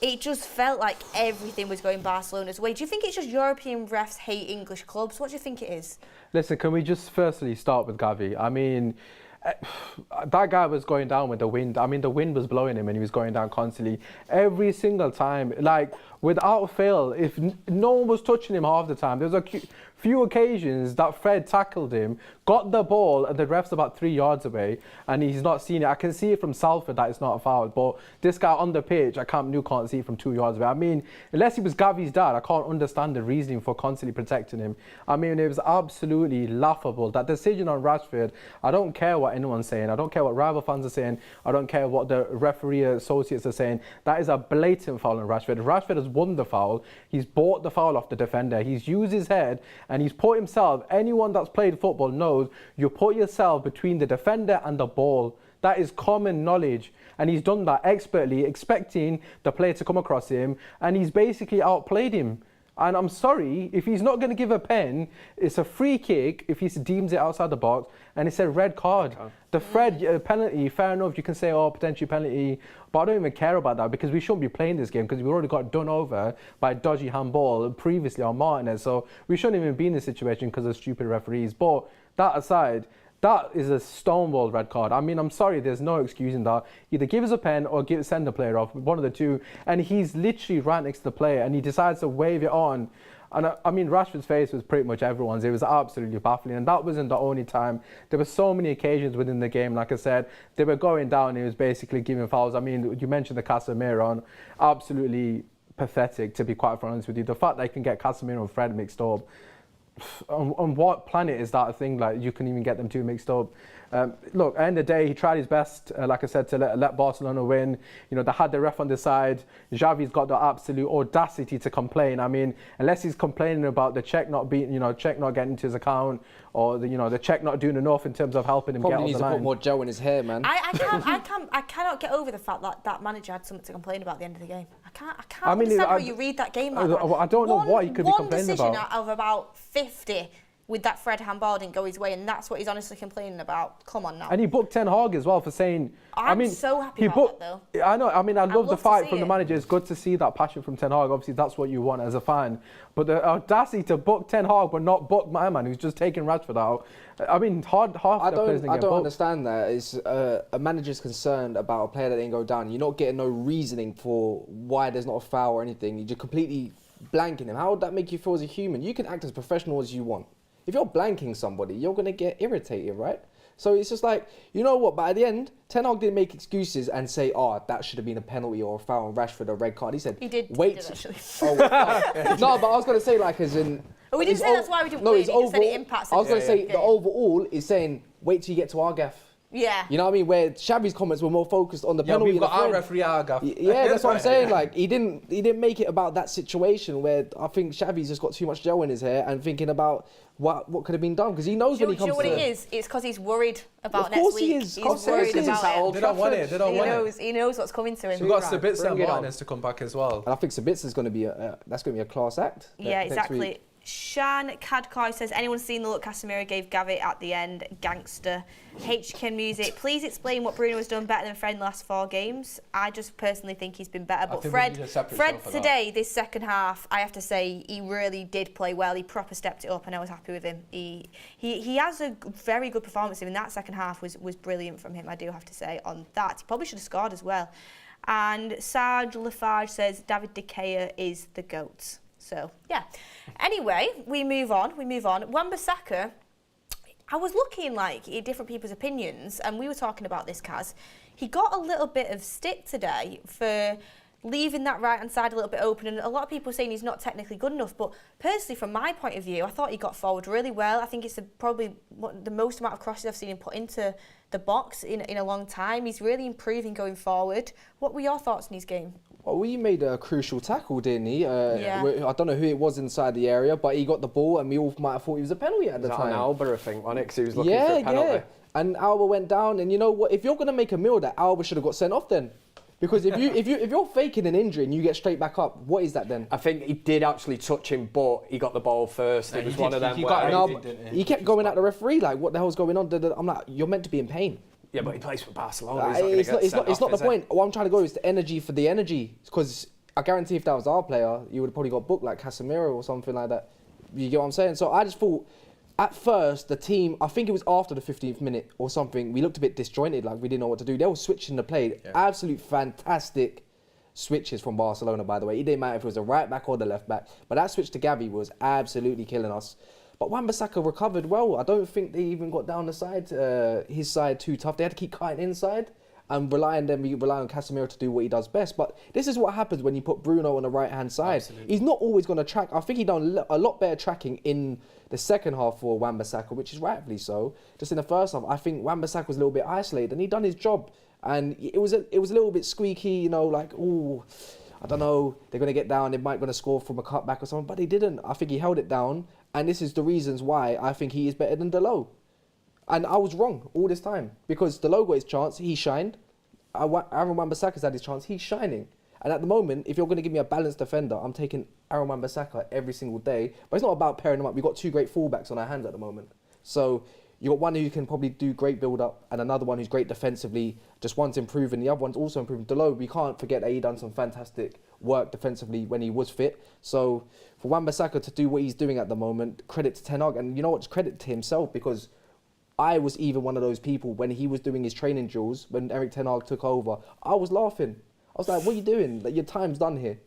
It just felt like everything was going Barcelona's way. Do you think it's just European refs hate English clubs? What do you think it is? Listen, can we just firstly start with Gavi? I mean, that guy was going down with the wind. I mean, the wind was blowing him and he was going down constantly. Every single time, like, without fail, if no one was touching him half the time, there was a few occasions that Fred tackled him, got the ball, and the ref's about 3 yards away, and he's not seen it. I can see it from Salford that it's not a foul, but this guy on the pitch, I can't see it from 2 yards away. I mean, unless he was Gavi's dad, I can't understand the reasoning for constantly protecting him. I mean, it was absolutely laughable. That decision on Rashford, I don't care what anyone's saying. I don't care what rival fans are saying. I don't care what the referee associates are saying. That is a blatant foul on Rashford. Rashford has won the foul. He's bought the foul off the defender. He's used his head and he's put himself, anyone that's played football knows, you put yourself between the defender and the ball. That is common knowledge. And he's done that expertly, expecting the player to come across him, and he's basically outplayed him. And I'm sorry, if he's not going to give a pen, it's a free kick if he deems it outside the box, and it's a red card. Okay. The Fred penalty, fair enough, you can say, oh, potentially penalty, but I don't even care about that because we shouldn't be playing this game because we already got done over by a dodgy handball previously on Martinez, so we shouldn't even be in this situation because of stupid referees. But that aside, that is a stonewall red card. I mean, I'm sorry, there's no excusing that. Either give us a pen or send the player off, one of the two. And he's literally right next to the player and he decides to wave it on. And I mean, Rashford's face was pretty much everyone's. It was absolutely baffling. And that wasn't the only time. There were so many occasions within the game, like I said, they were going down. He was basically giving fouls. I mean, you mentioned the Casemiro on. Absolutely pathetic, to be quite honest with you. The fact that he can get Casemiro and Fred mixed up, on what planet is that a thing? Like, you can even get them two mixed up. Look, at the end of the day, he tried his best, like I said, to let Barcelona win. You know, they had the ref on the side. Xavi's got the absolute audacity to complain. I mean, unless he's complaining about the check not being, check not getting to his account, or the check not doing enough in terms of helping him get on the line. Probably needs to put more gel in his hair, man. I cannot get over the fact that that manager had something to complain about at the end of the game. I can't understand how you read that game like that. I don't know what he could be complaining about. One decision out of about 50 with that Fred handball didn't go his way, and that's what he's honestly complaining about. Come on now. And he booked Ten Hag as well for saying... I'm so happy about that, though. I know. I mean, I love the fight from the manager. It's good to see that passion from Ten Hag. Obviously, that's what you want as a fan. But the audacity to book Ten Hag but not book my man who's just taking Rashford out. I mean, I don't understand that. It's a manager's concerned about a player that didn't go down. You're not getting no reasoning for why there's not a foul or anything. You're just completely blanking him. How would that make you feel as a human? You can act as professional as you want. If you're blanking somebody, you're going to get irritated, right? So it's just like, you know what? But at the end, Ten Hag didn't make excuses and say, oh, that should have been a penalty or a foul on Rashford, a red card. He said, wait. He did actually. No, but I was going to say, like, as in... Oh, we didn't say that's why we didn't win. He just said it impacts. I was going to say, the overall is saying, wait till you get to our gaff. Yeah. You know what I mean? Where Xavi's comments were more focused on the penalty. We've got our referee, our gaff. Yeah, that's what I'm saying. Like, he didn't make it about that situation where I think Xavi's just got too much gel in his hair and thinking about what could have been done, because he knows when he comes to... Do you know what it is? It's because he's worried about next week. Of course he is. He's worried about it. They don't want it. He knows what's coming to him. So we've got Sabitzer and Martinez to come back as well. And I think Sabitzer's going to be a class act. Yeah, exactly. Shan Kadkoi says, anyone seen the look Casemiro gave Gavi at the end? Gangster. HK Music, please explain what Bruno has done better than Fred in the last 4 games. I just personally think he's been better. But Fred today, this second half, I have to say, he really did play well. He proper stepped it up and I was happy with him. He has a very good performance. I mean, that second half was brilliant from him, I do have to say, on that. He probably should have scored as well. And Sarge Lafarge says, David De Gea is the GOAT. So, yeah. Anyway, we move on. Wan-Bissaka, I was looking at different people's opinions, and we were talking about this, Kaz. He got a little bit of stick today for leaving that right-hand side a little bit open, and a lot of people saying he's not technically good enough, but personally, from my point of view, I thought he got forward really well. I think it's probably the most amount of crosses I've seen him put into the box in a long time. He's really improving going forward. What were your thoughts on his game? Well, he made a crucial tackle, didn't he? Yeah. I don't know who it was inside the area, but he got the ball, and we all might have thought he was a penalty at the time. An Alba, I think, on it, because he was looking for a penalty. Yeah, and Alba went down, and you know what? If you're going to make a meal, that Alba should have got sent off then. Because if you're faking an injury and you get straight back up, what is that then? I think he did actually touch him, but he got the ball first. It was one of them. He kept going at the referee like, "What the hell's going on?" I'm like, "You're meant to be in pain." Yeah, but he plays for Barcelona. It's not the point. What I'm trying to go is the energy for the energy. Because I guarantee if that was our player, you would have probably got booked like Casemiro or something like that. You get what I'm saying? So I just thought, at first, the team, I think it was after the 15th minute or something, we looked a bit disjointed, like we didn't know what to do. They were switching the play. Yeah. Absolute fantastic switches from Barcelona, by the way. It didn't matter if it was the right back or the left back. But that switch to Gavi was absolutely killing us. But Wan-Bissaka recovered well. I don't think they even got down the side, his side too tough. They had to keep cutting inside and rely on Casemiro to do what he does best. But this is what happens when you put Bruno on the right-hand side. Absolutely. He's not always going to track. I think he done a lot better tracking in the second half for Wan-Bissaka, which is rightfully so. Just in the first half, I think Wan-Bissaka was a little bit isolated, and he done his job. And it was a little bit squeaky, like, ooh, I don't know, they're going to get down, they might going to score from a cutback or something, but they didn't. I think he held it down, and this is the reasons why I think he is better than Delo. And I was wrong all this time, because Delo got his chance, he shined. Aaron Wan-Bissaka's had his chance, he's shining. And at the moment, if you're going to give me a balanced defender, I'm taking Aaron Wan-Bissaka every single day. But it's not about pairing them up. We've got two great fullbacks on our hands at the moment. So you've got one who can probably do great build-up and another one who's great defensively. Just one's improving, the other one's also improving. Delo, we can't forget that he done some fantastic work defensively when he was fit. So for Wan-Bissaka to do what he's doing at the moment, credit to Ten Hag. And you know what, credit to himself, because I was even one of those people when he was doing his training drills, when Eric Ten Hag took over, I was laughing. I was like, what are you doing? Like, your time's done here.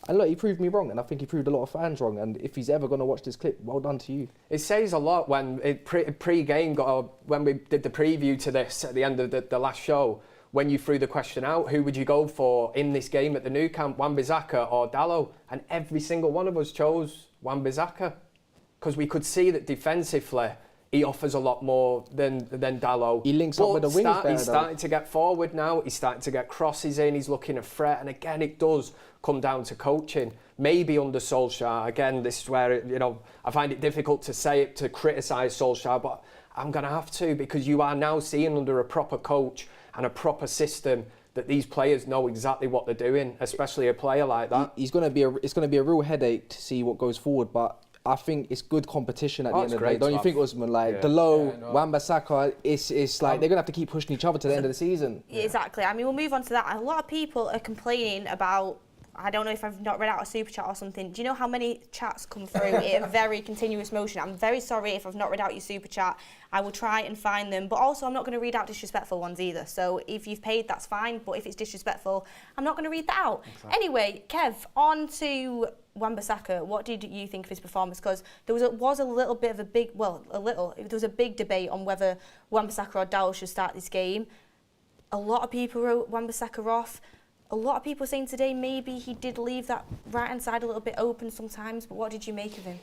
And look, he proved me wrong, and I think he proved a lot of fans wrong. And if he's ever going to watch this clip, well done to you. It says a lot when pre-game, when we did the preview to this at the end of the last show, when you threw the question out, who would you go for in this game at the Nou Camp, Wan-Bissaka or Dalot? And every single one of us chose Wan-Bissaka, because we could see that defensively he offers a lot more than Dalot. He links up with the wings better. He's starting to get forward now. He's starting to get crosses in. He's looking a threat. And again, it does come down to coaching. Maybe under Solskjaer. Again, this is where, I find it difficult to say it, to criticise Solskjaer, but I'm going to have to, because you are now seeing under a proper coach and a proper system that these players know exactly what they're doing, especially a player like that. It's going to be a real headache to see what goes forward, but I think it's good competition at the end of the day. Don't you think, Usman? Like, Dalot, Wan-Bissaka, it's like they're going to have to keep pushing each other to the end of the season. Yeah. Exactly. I mean, we'll move on to that. A lot of people are complaining about, I don't know if I've not read out a super chat or something. Do you know how many chats come through in a very continuous motion? I'm very sorry if I've not read out your super chat. I will try and find them. But also, I'm not going to read out disrespectful ones either. So if you've paid, that's fine. But if it's disrespectful, I'm not going to read that out. Exactly. Anyway, Kev, on to Wan-Bissaka. What did you think of his performance? Because there was a little bit of there was a big debate on whether Wan-Bissaka or Dalot should start this game. A lot of people wrote Wan-Bissaka off. A lot of people saying today maybe he did leave that right-hand side a little bit open sometimes, but what did you make of him?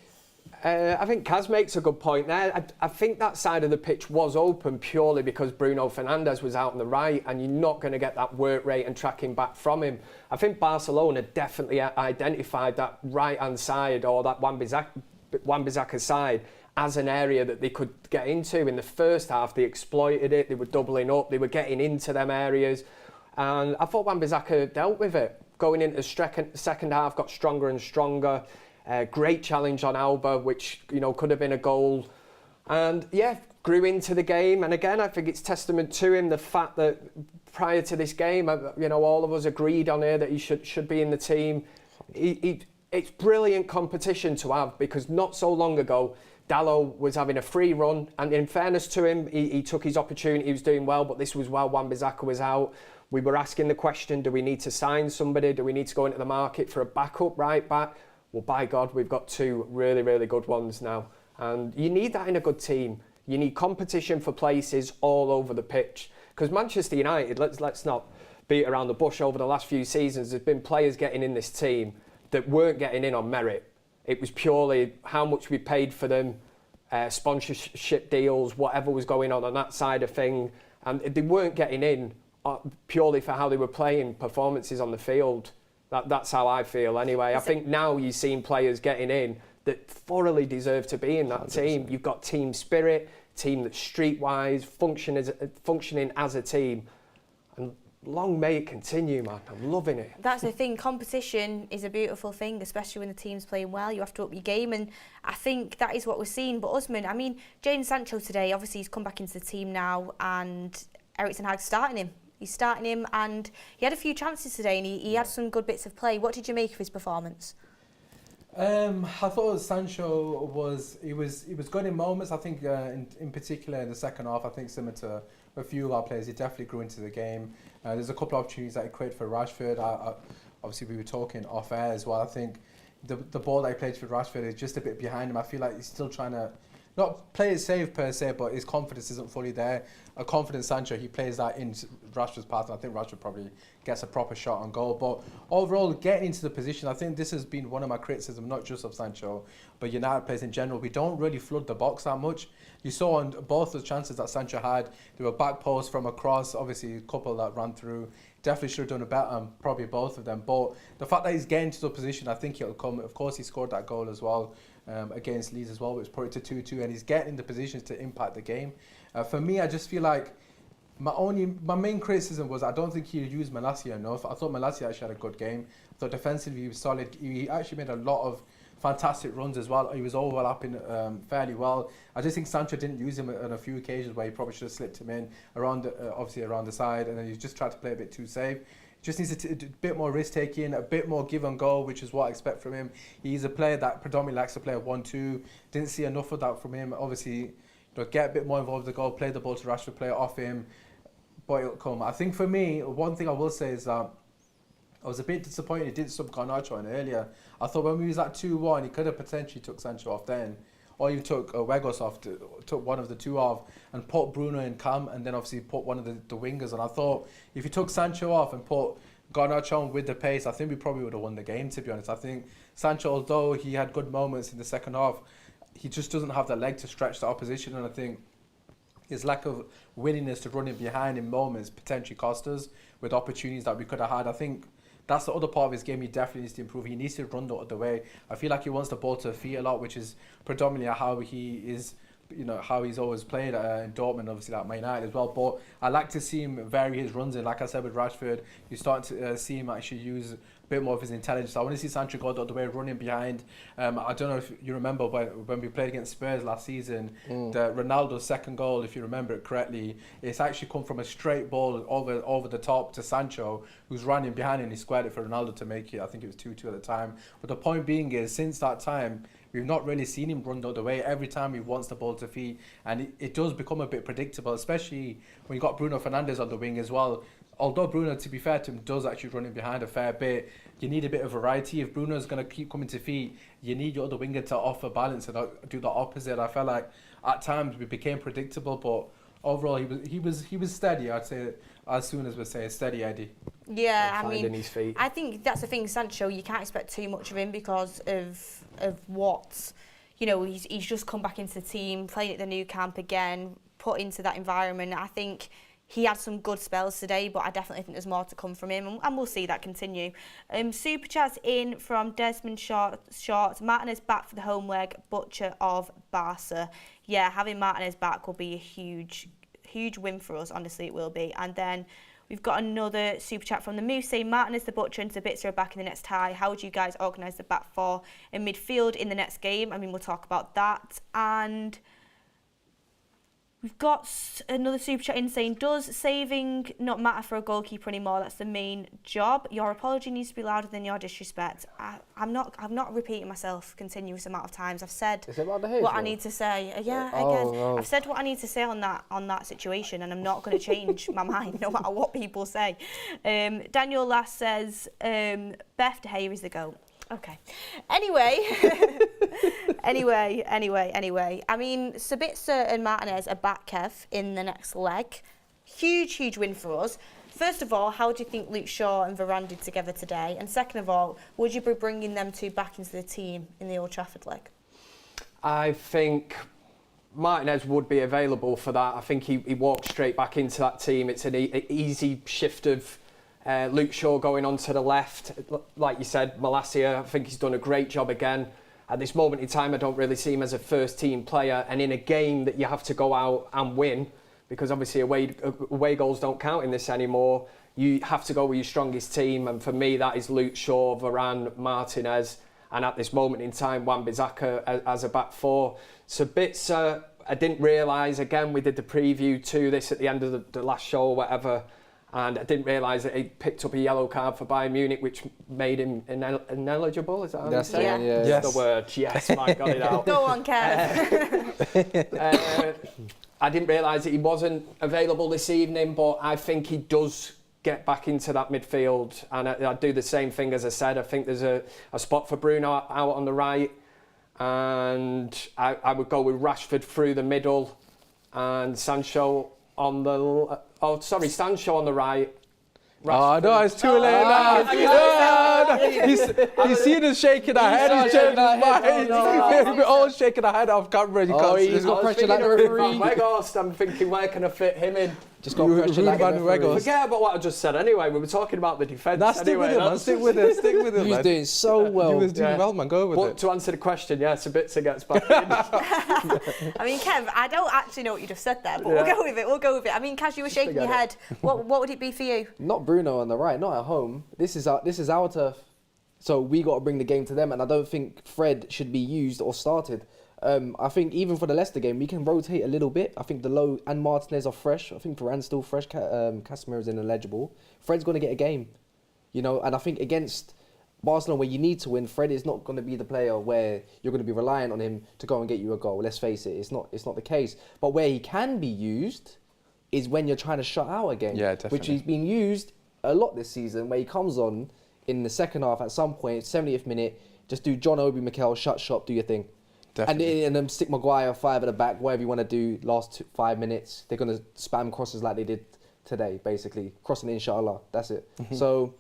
I think Kaz makes a good point there. I think that side of the pitch was open purely because Bruno Fernandes was out on the right, and you're not going to get that work rate and tracking back from him. I think Barcelona definitely identified that right-hand side, or that Wan-Bissaka side, as an area that they could get into. In the first half, they exploited it, they were doubling up, they were getting into them areas. And I thought Wan-Bissaka dealt with it. Going into the second half, got stronger and stronger. Great challenge on Alba, which could have been a goal. And grew into the game. And again, I think it's testament to him, the fact that prior to this game, all of us agreed on here that he should be in the team. It's brilliant competition to have, because not so long ago, Dalot was having a free run, and in fairness to him, he took his opportunity, he was doing well, but this was while Wan-Bissaka was out. We were asking the question, do we need to sign somebody? Do we need to go into the market for a backup right back? Well, by God, we've got two really, really good ones now. And you need that in a good team. You need competition for places all over the pitch. Because Manchester United, let's not beat around the bush, over the last few seasons, there's been players getting in this team that weren't getting in on merit. It was purely how much we paid for them, sponsorship deals, whatever was going on that side of thing. And they weren't getting in purely for how they were playing, performances on the field. That's how I feel anyway. I think now you're seeing players getting in that thoroughly deserve to be in that 100%. Team. You've got team spirit, team that's streetwise, functioning as a team. And long may it continue, man. I'm loving it. That's the thing. Competition is a beautiful thing, especially when the team's playing well. You have to up your game, and I think that is what we're seeing. But Usman, I mean, Jadon Sancho today, obviously he's come back into the team now, and Eric Ten Hag's starting him. He's starting him, and he had a few chances today, and he had some good bits of play. What did you make of his performance? I thought Sancho was good in moments. I think in particular in the second half, I think similar to a few of our players, he definitely grew into the game. There's a couple of opportunities that he created for Rashford. Obviously, we were talking off air as well. I think the ball that he played for Rashford is just a bit behind him. I feel like he's still trying to not play it safe per se, but his confidence isn't fully there. A confident Sancho, he plays that in Rashford's path, and I think Rashford probably gets a proper shot on goal. But overall, getting into the position, I think this has been one of my criticisms, not just of Sancho, but United players in general. We don't really flood the box that much. You saw on both the chances that Sancho had, there were back posts from across, obviously a couple that ran through. Definitely should have done a better on probably both of them. But the fact that he's getting to the position, I think he'll come. Of course, he scored that goal as well against Leeds as well, which put it to 2-2, and he's getting the positions to impact the game. For me, I just feel like My main criticism was I don't think he used Malacia enough. I thought Malacia actually had a good game. I thought defensively he was solid. He actually made a lot of fantastic runs as well. He was overlapping fairly well. I just think Sancho didn't use him on a few occasions where he probably should have slipped him in around, obviously around the side, and then he just tried to play a bit too safe. Just needs a bit more risk taking, a bit more give and go, which is what I expect from him. He's a player that predominantly likes to play a 1-2. Didn't see enough of that from him. Obviously, get a bit more involved with the goal, play the ball to Rashford, play it off him. But it'll come. I think for me, one thing I will say is that I was a bit disappointed he didn't sub Garnacho in earlier. I thought when we was at 2-1, he could have potentially took Sancho off then, or even took Weghorst off, took one of the two off, and put Bruno in cam, and then obviously put one of the wingers. And I thought if he took Sancho off and put Garnacho on with the pace, I think we probably would have won the game, to be honest. I think Sancho, although he had good moments in the second half, he just doesn't have the leg to stretch the opposition, and I think his lack of willingness to run in behind in moments potentially cost us with opportunities that we could have had. I think that's the other part of his game he definitely needs to improve. He needs to run the other way. I feel like he wants the ball to the feet a lot, which is predominantly how he is, how he's always played in Dortmund, obviously like Man United as well. But I like to see him vary his runs in. Like I said with Rashford, you're starting to see him actually use a bit more of his intelligence. I want to see Sancho go the other way, running behind. I don't know if you remember when we played against Spurs last season, the Ronaldo's second goal, if you remember it correctly, it's actually come from a straight ball over the top to Sancho, who's running behind, and he squared it for Ronaldo to make it. I think it was 2-2 at the time. But the point being is, since that time, we've not really seen him run the other way. Every time he wants the ball to feet, and it does become a bit predictable, especially when you got Bruno Fernandes on the wing as well. Although Bruno, to be fair to him, does actually run in behind a fair bit, you need a bit of variety. If Bruno's going to keep coming to feet, you need your other winger to offer balance and do the opposite. I felt like at times we became predictable, but overall he was steady. I'd say, as soon as we say steady Eddie. Yeah, I mean, his feet. I think that's the thing, Sancho, you can't expect too much of him because of what, he's just come back into the team, playing at the new camp again, put into that environment. I think he had some good spells today, but I definitely think there's more to come from him, and we'll see that continue. Super chats in from Desmond Short. Martinez back for the home leg, butcher of Barca. Yeah, having Martinez back will be a huge win for us, honestly it will be. And then we've got another super chat from the Moose saying, Martinez, the butcher, and Sabitzer are back in the next tie. How would you guys organise the back four in midfield in the next game? I mean, we'll talk about that. And we've got another super chat in saying, does saving not matter for a goalkeeper anymore? That's the main job. Your apology needs to be louder than your disrespect. I'm not repeating myself continuous amount of times. I've said what I need to say. I've said what I need to say on that situation, and I'm not going to change my mind no matter what people say. Daniel Lass says, Beth De Gea is the GOAT. Okay. Anyway. Anyway. I mean, Sabitzer and Martinez are back, Kev, in the next leg. Huge win for us. First of all, how do you think Luke Shaw and Varane did together today? And second of all, would you be bringing them two back into the team in the Old Trafford leg? I think Martinez would be available for that. I think he walked straight back into that team. It's an easy shift of Luke Shaw going on to the left. Like you said, Malacia, I think he's done a great job again. At this moment in time, I don't really see him as a first-team player. And in a game that you have to go out and win, because obviously away goals don't count in this anymore, you have to go with your strongest team. And for me, that is Luke Shaw, Varane, Martinez, and at this moment in time, Wan-Bissaka as a back four. Sabitzer, I didn't realise, again, we did the preview to this at the end of the last show or whatever, and I didn't realise that he picked up a yellow card for Bayern Munich, which made him ineligible. Is that how you say it? Yeah. Yes. The word. Yes, I got it out. Go on, Kev. I didn't realise that he wasn't available this evening, but I think he does get back into that midfield, and I do the same thing as I said. I think there's a spot for Bruno out on the right, and I would go with Rashford through the middle, and Sancho on the Sancho on the right. Rashford. Oh no, it's too late now. He's seen us shaking our head. He's changed his mind. We're all shaking our head off camera. He's got pressure like the referee. Weghorst, I'm thinking, where can I fit him in? Just got pressure like the referee. Forget about what I just said anyway. We were talking about the defence anyway. Stick with it, He was doing so well. He was doing well, man. Go with it. To answer the question, yes, Sabitzer gets back in. I mean, Kev, I don't actually know what you just said there, but we'll go with it. We'll go with it. I mean, Kaz, you were shaking your head. What would it be for you? Not Bruno on the right, not at home. This is our turf. So we got to bring the game to them, and I don't think Fred should be used or started. I think even for the Leicester game, we can rotate a little bit. I think Delot and Martinez are fresh. I think Varane's still fresh. Casemiro is ineligible. Fred's going to get a game, and I think against Barcelona, where you need to win, Fred is not going to be the player where you're going to be reliant on him to go and get you a goal. Let's face it, it's not the case. But where he can be used is when you're trying to shut out a game, which he's been used a lot this season, where he comes on in the second half at some point, 70th minute, just do John Obi Mikel, shut shop, do your thing. Definitely. And then stick Maguire 5 at the back, whatever you want to do, last 5 minutes. They're going to spam crosses like they did today, basically. Crossing inshallah, that's it. So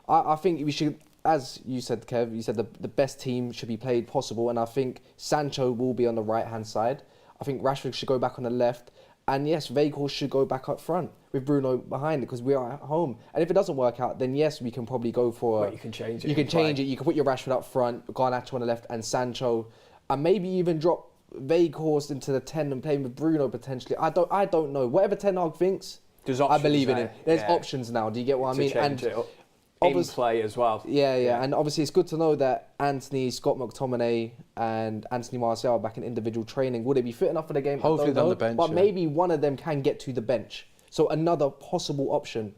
I think we should, as you said, Kev, you said the best team should be played possible, and I think Sancho will be on the right-hand side. I think Rashford should go back on the left, and yes, Weghorst should go back up front with Bruno behind it, because we are at home. And if it doesn't work out, then yes, we can probably go for... you can change it. You can change it. You can put your Rashford up front, Garnacho on the left, and Sancho... And maybe even drop Weghorst into the 10 and play with Bruno potentially. I don't know. Whatever Ten Hag thinks, I believe in it. There's options now. Do you get what I mean? And in play as well. Yeah. And obviously it's good to know that Anthony, Scott McTominay and Anthony Martial are back in individual training. Will they be fit enough for the game? Hopefully they're on the bench. But maybe one of them can get to the bench. So another possible option.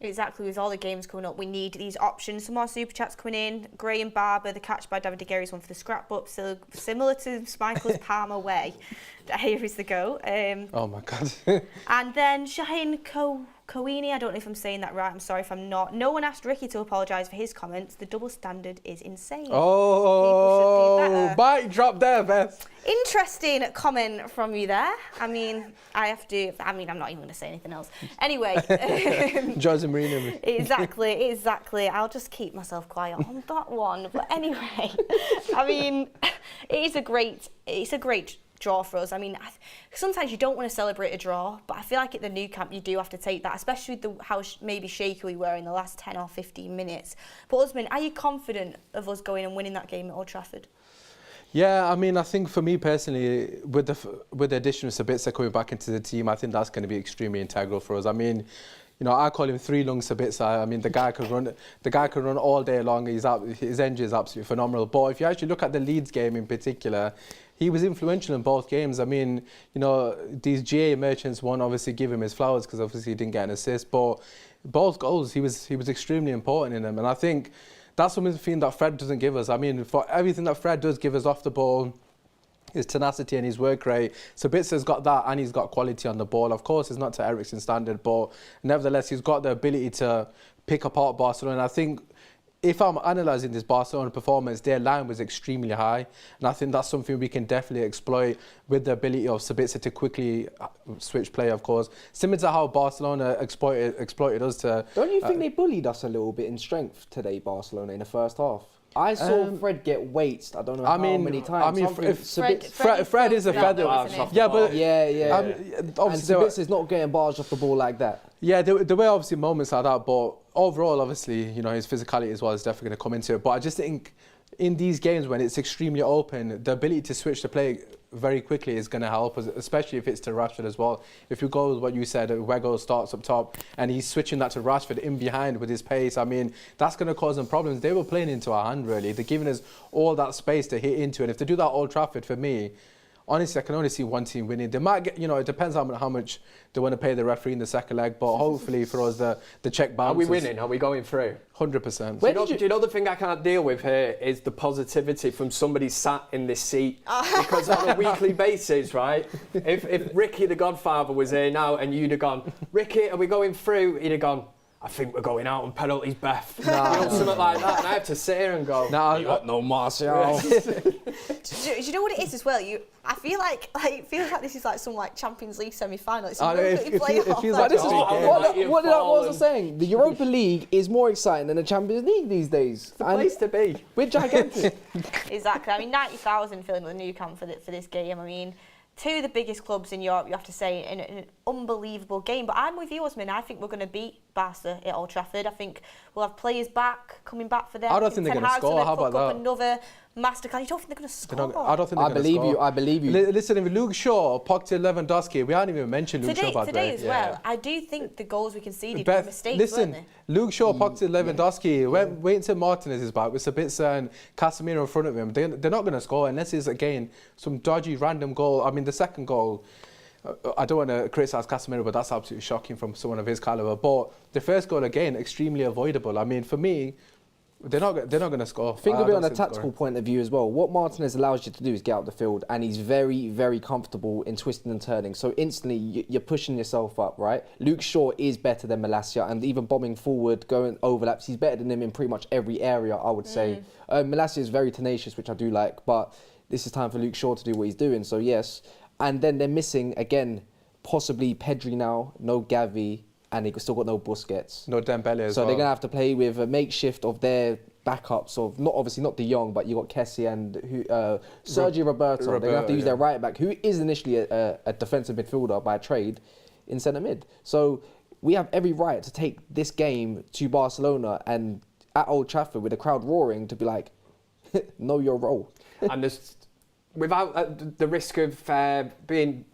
Exactly, with all the games coming up, we need these options. Some more super chats coming in. Graham Barber, the catch by David De Gea is one for the scrapbook, so similar to Michael's Palmer way. Here is the go. Oh my God. And then Shaheen Kowini, I don't know if I'm saying that right, I'm sorry if I'm not. No one asked Ricky to apologise for his comments. The double standard is insane. Oh, people should do better. Mic drop there, Beth. Interesting comment from you there. I mean, I'm not even going to say anything else. Anyway. Jose Mourinho. Exactly. I'll just keep myself quiet on that one. But anyway, I mean, it's a great draw for us. I mean, sometimes you don't want to celebrate a draw, but I feel like at the Nou Camp you do have to take that, especially with how maybe shaky we were in the last 10 or 15 minutes. But Usman, are you confident of us going and winning that game at Old Trafford? Yeah, I mean, I think for me personally, with the addition of Sabitzer coming back into the team, I think that's going to be extremely integral for us. I mean, I call him three lung Sabitzer. I mean, the guy can run all day long. His engine is absolutely phenomenal. But if you actually look at the Leeds game in particular, he was influential in both games. I mean, these GA merchants won't obviously give him his flowers because obviously he didn't get an assist. But both goals, he was extremely important in them. And I think that's something that Fred doesn't give us. I mean, for everything that Fred does give us off the ball, his tenacity and his work rate. Sabitzer's got that, and he's got quality on the ball. Of course, it's not to Eriksen's standard, but nevertheless, he's got the ability to pick apart Barcelona. And I think if I'm analysing this Barcelona performance, their line was extremely high. And I think that's something we can definitely exploit with the ability of Sabitzer to quickly switch play, of course. Similar to how Barcelona exploited us to... Don't you think they bullied us a little bit in strength today, Barcelona, in the first half? I saw Fred get weighted. I don't know how many times. I mean, Fred is a feather. Yeah. And Sabitzer's not getting barged off the ball like that. Yeah, there were obviously moments like that, but overall, obviously, his physicality as well is definitely going to come into it. But I just think in these games when it's extremely open, the ability to switch the play very quickly is going to help us, especially if it's to Rashford as well. If you go with what you said, Weghorst starts up top and he's switching that to Rashford in behind with his pace, I mean, that's going to cause them problems. They were playing into our hand, really. They're giving us all that space to hit into it. If they do that at Old Trafford, for me, honestly, I can only see one team winning. They might get, it depends on how much they want to pay the referee in the second leg, but hopefully for us, the check bounces. Are we winning? Are we going through? 100%. Do you know the thing I can't deal with here is the positivity from somebody sat in this seat. Because on a weekly basis, right, if Ricky the Godfather was here now and you'd have gone, Ricky, are we going through? He'd have gone, I think we're going out on penalties, Beth. You know, something like that. And I have to sit here and go, Nah, you got no Martial. Do you know what it is as well? I feel like it feels like this is like some like Champions League semi-final. It's it feels But like this is game. what I was saying. The Europa League is more exciting than the Champions League these days. It's the place to be. We're gigantic. Exactly. I mean, 90,000 filling the new camp for this game. I mean, two of the biggest clubs in Europe, you have to say, in an unbelievable game. But I'm with you, Osman. I think we're going to beat Barca at Old Trafford. I think we'll have players coming back for them. I don't think they're going to score. How about that? Another masterclass. You don't think they're going to score? I don't think they're going to score. I believe you. Listen, if Luke Shaw, Pogba, Lewandowski, we haven't even mentioned Luke Shaw, by the way. Today as well, I do think the goals we conceded were mistakes, listen, weren't they? Luke Shaw, Pogba, Lewandowski, wait until Martinez is back with Sabitzer and Casemiro in front of him. They're not going to score unless it's, again, some dodgy random goal. I mean, the second goal, I don't want to criticise Casemiro, but that's absolutely shocking from someone of his calibre. But the first goal, again, extremely avoidable. I mean, for me, they're not going to score. Think of it on a tactical point of view as well. What Martinez allows you to do is get out the field, and he's very, very comfortable in twisting and turning. So instantly, you're pushing yourself up, right? Luke Shaw is better than Malacia, and even bombing forward, going overlaps, he's better than him in pretty much every area, I would say. Malacia is very tenacious, which I do like, but this is time for Luke Shaw to do what he's doing, so yes. And then they're missing, again, possibly Pedri now, no Gavi, and they've still got no Busquets. No Dembele as well. So they're going to have to play with a makeshift of their backups of, obviously not De Jong, but you got Kessie and Sergio Roberto. They're going to have to use their right back, who is initially a defensive midfielder by trade, in centre mid. So we have every right to take this game to Barcelona and at Old Trafford with the crowd roaring to be like, know your role. And there's, without the risk of being,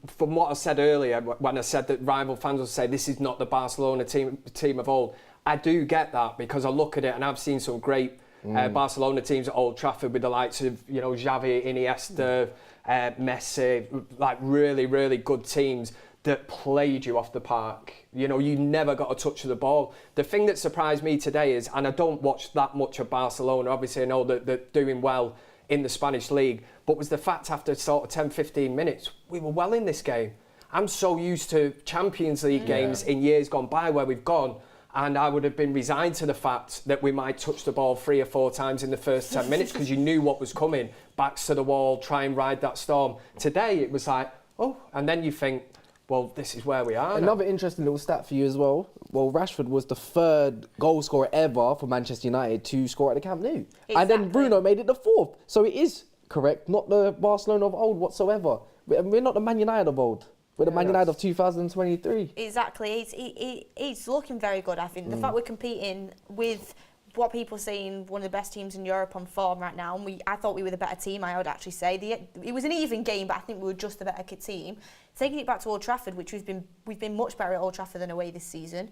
from what I said earlier, when I said that rival fans will say this is not the Barcelona team of old, I do get that because I look at it and I've seen some great Barcelona teams at Old Trafford with the likes of, you know, Xavi, Iniesta, Messi, like really, really good teams that played you off the park. You know, you never got a touch of the ball. The thing that surprised me today is, and I don't watch that much of Barcelona, obviously I know that they're doing well in the Spanish league, but was the fact after sort of 10, 15 minutes, we were well in this game. I'm so used to Champions League games in years gone by where we've gone, and I would have been resigned to the fact that we might touch the ball 3 or 4 times in the first 10 minutes because you knew what was coming, backs to the wall, try and ride that storm. Today it was like, oh, and then you think, well, this is where we are. Another interesting little stat for you as well. Well, Rashford was the 3rd goal scorer ever for Manchester United to score at the Camp Nou. Exactly. And then Bruno made it the 4th. So it is correct, not the Barcelona of old whatsoever. We're not the Man United of old. We're the Man United of 2023. Exactly. He's looking very good, I think. The fact we're competing with what people are saying, one of the best teams in Europe on form right now, and I thought we were the better team, I would actually say. It was an even game, but I think we were just the better team. Taking it back to Old Trafford, which we've been much better at Old Trafford than away this season,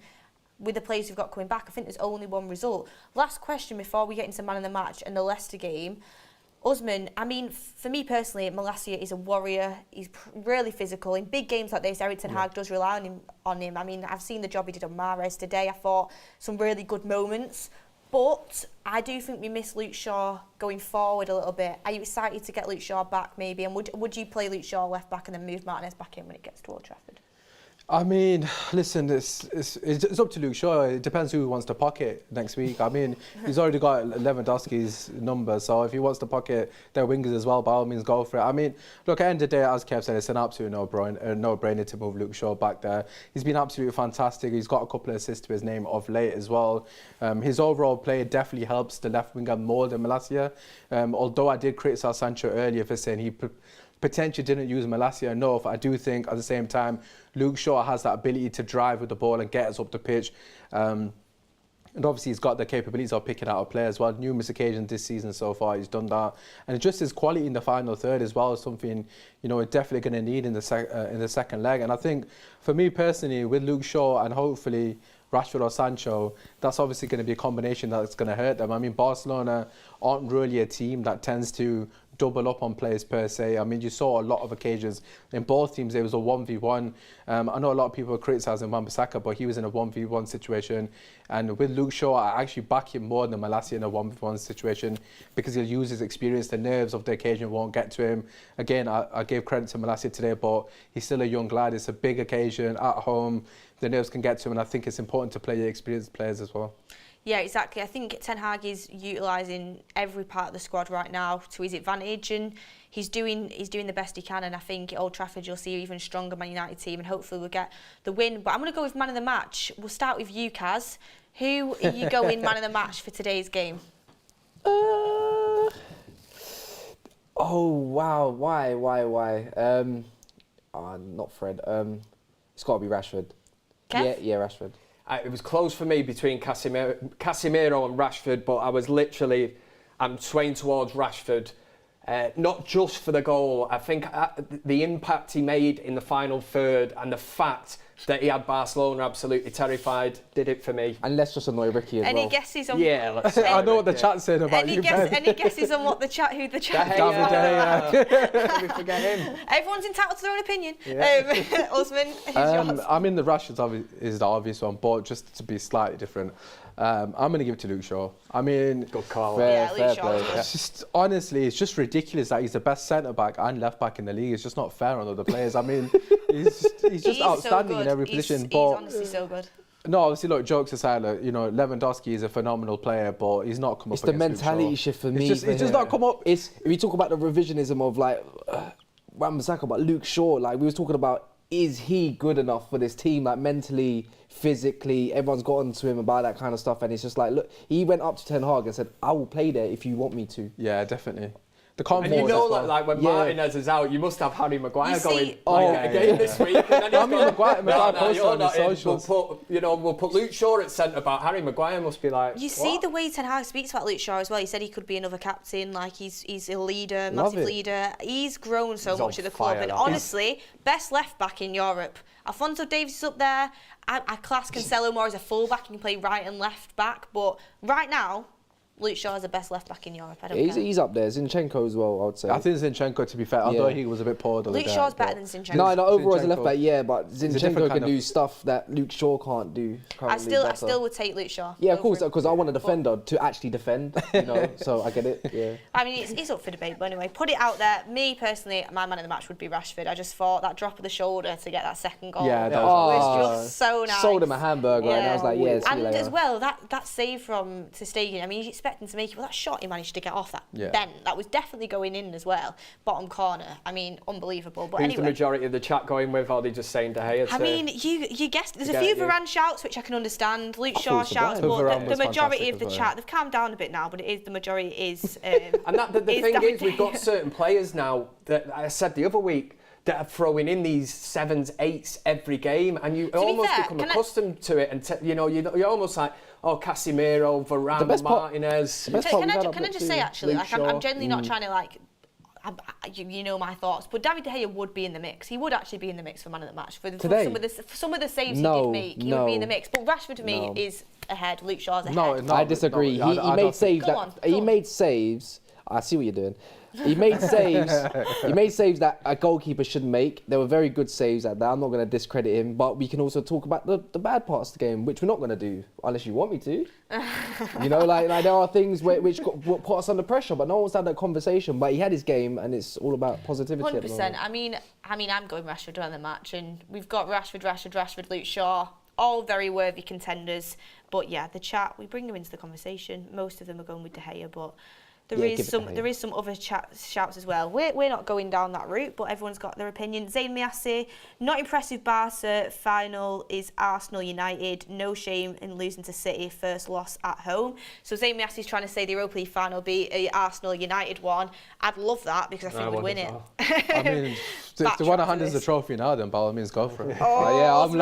with the players we've got coming back, I think there's only one result. Last question before we get into man of the match and the Leicester game. Usman, I mean, for me personally, Malacia is a warrior. He's really physical. In big games like this, Eric Ten Hag does rely on him. I mean, I've seen the job he did on Mahrez today. I thought some really good moments. But I do think we miss Luke Shaw going forward a little bit. Are you excited to get Luke Shaw back maybe? And would you play Luke Shaw left back and then move Martinez back in when it gets to Old Trafford? I mean, listen, it's up to Luke Shaw. It depends who he wants to pocket next week. I mean, he's already got Lewandowski's number, so if he wants to pocket their wingers as well, by all means, go for it. I mean, look, at the end of the day, as Kev said, it's an absolute no-brainer to move Luke Shaw back there. He's been absolutely fantastic. He's got a couple of assists to his name of late as well. His overall play definitely helps the left winger more than Malacia. Although I did criticise Sancho earlier for saying he potentially didn't use Malacia enough, I do think at the same time Luke Shaw has that ability to drive with the ball and get us up the pitch. And obviously he's got the capabilities of picking out a player as well. Numerous occasions this season so far he's done that. And just his quality in the final third as well is something, you know, we're definitely going to need in the second leg. And I think for me personally, with Luke Shaw and hopefully Rashford or Sancho, that's obviously going to be a combination that's going to hurt them. I mean, Barcelona aren't really a team that tends to double up on players per se. I mean, you saw a lot of occasions in both teams. It was a 1v1. I know a lot of people are criticising Wan-Bissaka, but he was in a 1v1 situation. And with Luke Shaw, I actually back him more than Malacia in a 1v1 situation because he'll use his experience. The nerves of the occasion won't get to him. Again, I gave credit to Malacia today, but he's still a young lad. It's a big occasion at home. The nerves can get to him, and I think it's important to play your experienced players as well. Yeah, exactly. I think Ten Hag is utilising every part of the squad right now to his advantage, and he's doing the best he can. And I think at Old Trafford you'll see an even stronger Man United team, and hopefully we'll get the win. But I'm going to go with man of the match. We'll start with you, Kaz. Who are you going man of the match for today's game? Oh wow, why? Not Fred. It's got to be Rashford. Kev? Yeah, Rashford. It was close for me between Casemiro and Rashford, but I'm swaying towards Rashford. Not just for the goal. I think the impact he made in the final third and the fact that he had Barcelona absolutely terrified did it for me. And let's just annoy Ricky as well. Any guesses on? Yeah, let's I know what the chat's saying about you, Ben. Any guesses on what the chat? Who the chat? David De Gea. Let me forget him. Everyone's entitled to their own opinion. Yeah. Osman, who's yours? I mean, the Rashford is the obvious one, but just to be slightly different, I'm going to give it to Luke Shaw. I mean, Good call. Yeah, Fair Luke Shaw. play. it's just honestly, it's just ridiculous that he's the best centre back and left back in the league. It's just not fair on other players. I mean, he's just outstanding so in every he's, position. He's But honestly so good. no, obviously, look, jokes aside, Lewandowski is a phenomenal player, but he's not come up. It's the against Luke mentality Shaw. shift for me. It's just not come up. If we talk about the revisionism of Wan-Bissaka, but Luke Shaw, we was talking about, is he good enough for this team? Mentally, physically, everyone's got onto him about that kind of stuff, and it's just look, he went up to Ten Hag and said, "I will play there if you want me to." Yeah, definitely. The And you know, when Martinez is out, you must have Harry Maguire going. Again this week. And then I mean, Maguire posted on his socials. We'll put Luke Shaw at centre back. Harry Maguire must be like. You see the way Ten Hag speaks about Luke Shaw as well. He said he could be another captain. He's a leader, massive leader. He's grown so much at the club, and honestly, best left back in Europe. Alphonso Davies is up there. I class Cancelo more as a full back. He can play right and left back, but right now, Luke Shaw is the best left back in Europe. I don't care. He's up there. Zinchenko as well, I would say. I think Zinchenko, to be fair, although he was a bit poor. Luke Shaw's better than Zinchenko. No, overall as a left back, yeah, but a Zinchenko different can kind do of- stuff that Luke Shaw can't do. I still would take Luke Shaw. Yeah, of over course, him. because I want a defender to actually defend, so I get it, yeah. I mean, it's up for debate, but anyway, put it out there. Me, personally, my man of the match would be Rashford. I just thought that drop of the shoulder to get that second goal was just so nice. Sold him a hamburger, and I was like, yeah, see you And later. as well, that save from Ter Stegen, I mean, he's expecting to make it, but that shot he managed to get off that bend, that was definitely going in as well. Bottom corner, I mean, unbelievable. But Who's anyway. the majority of the chat going with? Or are they just saying De Gea? I mean, you guessed. There's a few Varane shouts which I can understand. Luke Shaw shouts, Varane. but Varane the was majority fantastic of the as well, chat, they've calmed down a bit now, but the majority is. And the thing David is, we've got De Gea. certain players now that I said the other week that are throwing in these 7s, 8s every game, and you almost fair, become accustomed to it, and you're almost like, Casemiro, Varane, Martinez. Can I just say actually, Luke Shaw. I'm genuinely not trying to you know my thoughts, but David De Gea would be in the mix. He would actually be in the mix for man of the match for Today? some of the saves he did make. He would be in the mix. But Rashford to me is ahead. Luke Shaw's ahead. I disagree. He made saves. He made saves. I see what you're doing. He made saves. He made saves that a goalkeeper shouldn't make. They were very good saves at that. I'm not going to discredit him, but we can also talk about the bad parts of the game, which we're not going to do unless you want me to. There are things which put us under pressure, but no one's had that conversation. But he had his game, and it's all about positivity. 100%. I mean, I'm going Rashford on the match, and we've got Rashford, Luke Shaw, all very worthy contenders. But yeah, the chat, we bring them into the conversation. Most of them are going with De Gea, but there is some other shouts as well. We're not going down that route, but everyone's got their opinion. Zayn Miassi, not impressive Barca final is Arsenal United. No shame in losing to City, first loss at home. So Zayn Miassi's trying to say the Europa League final will be a Arsenal United one. I'd love that because I think we'd win it. I mean, if they want to hand us the trophy now, then by all means go for it. I'm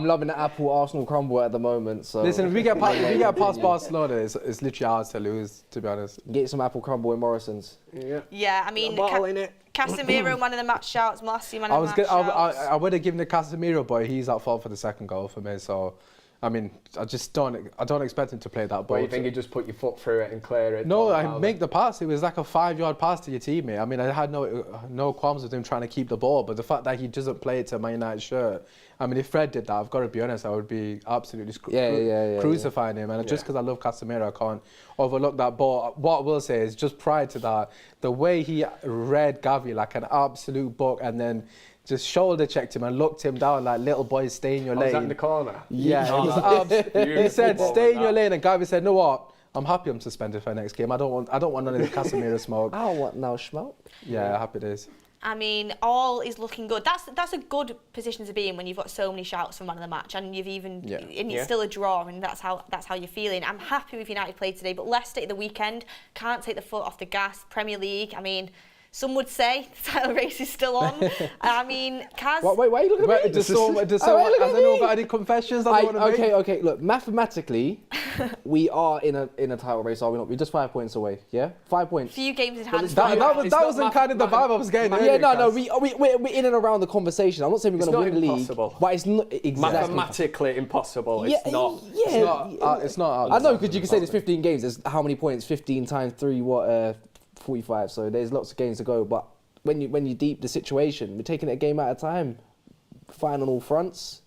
loving the Apple Arsenal crumble at the moment. So Listen, if we get past Barcelona, it's literally ours to lose, to be honest. Get some apple crumble in Morrison's. Yeah, I mean, Casemiro, man of the match shouts, Marcy, man of the match shouts. I would have given the Casemiro, but he's at fault for the second goal for me. So, I mean, I don't expect him to play that ball. But you think you just put your foot through it and clear it? No, I make the pass. It was like a 5-yard pass to your teammate. I mean, I had no qualms with him trying to keep the ball, but the fact that he doesn't play it to Man United shirt, I mean, if Fred did that, I've got to be honest, I would be absolutely crucifying him. And just because I love Casemiro, I can't overlook that. But what I will say is, just prior to that, the way he read Gavi like an absolute book, and then just shoulder checked him and looked him down like, little boy, stay in your lane. Was that in the corner? Yeah, he said, stay in your lane, and Gavi said, no what? I'm happy I'm suspended for next game. I don't want none of the Casemiro smoke. I don't want no smoke. Yeah, happy days. I mean, all is looking good. That's a good position to be in when you've got so many shouts for man of the match, and you've even and it's still a draw, and that's how you're feeling. I'm happy with United play today, but Leicester at the weekend can't take the foot off the gas. Premier League, I mean, some would say the title race is still on. I mean, Kaz... Wait, why are you looking at me? Has anyone got any confessions that they want to make? Okay, look, mathematically, we are in a title race, are we not? We're just 5 points away, yeah? 5 points. Few games in hand. That wasn't kind of the vibe I was getting. Yeah, no, we're in and around the conversation. I'm not saying we're going to win the league. Impossible. But it's not exactly... Mathematically impossible. It's not. Yeah. It's not. I know, because you can say there's 15 games. There's how many points? 15 times 3, 45, so there's lots of games to go, but when you deep the situation, we're taking it a game at a time, fine on all fronts.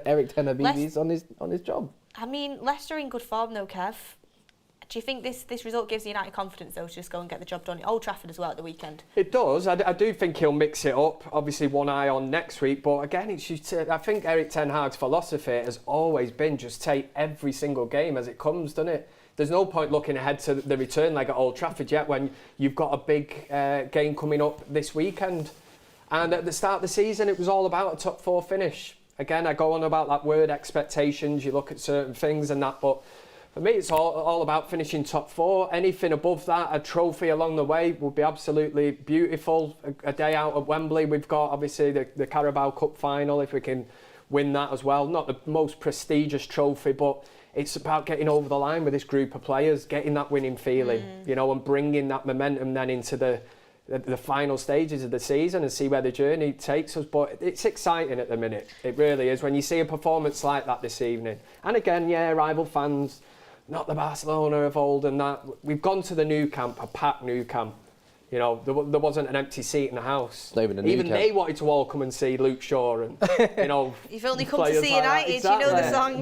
Eric Ten Hag's on his job. I mean, Leicester in good form though, Kev. Do you think this result gives United confidence though to just go and get the job done at Old Trafford as well at the weekend? It does. I do think he'll mix it up. Obviously, one eye on next week, but again, it's just, I think Eric Ten Hag's philosophy has always been just take every single game as it comes, doesn't it? There's no point looking ahead to the return leg at Old Trafford yet when you've got a big game coming up this weekend. And at the start of the season, it was all about a top 4 finish. Again, I go on about that word expectations, you look at certain things and that, but for me, it's all about finishing top 4. Anything above that, a trophy along the way, would be absolutely beautiful. A day out at Wembley, we've got obviously the Carabao Cup final, if we can win that as well. Not the most prestigious trophy, but it's about getting over the line with this group of players, getting that winning feeling, and bringing that momentum then into the final stages of the season and see where the journey takes us. But it's exciting at the minute. It really is when you see a performance like that this evening. And again, rival fans, not the Barcelona of old and that. We've gone to the new camp, a packed new camp. There wasn't an empty seat in the house. Even they wanted to all come and see Luke Shaw and, You've only come to see United, exactly. You know the song.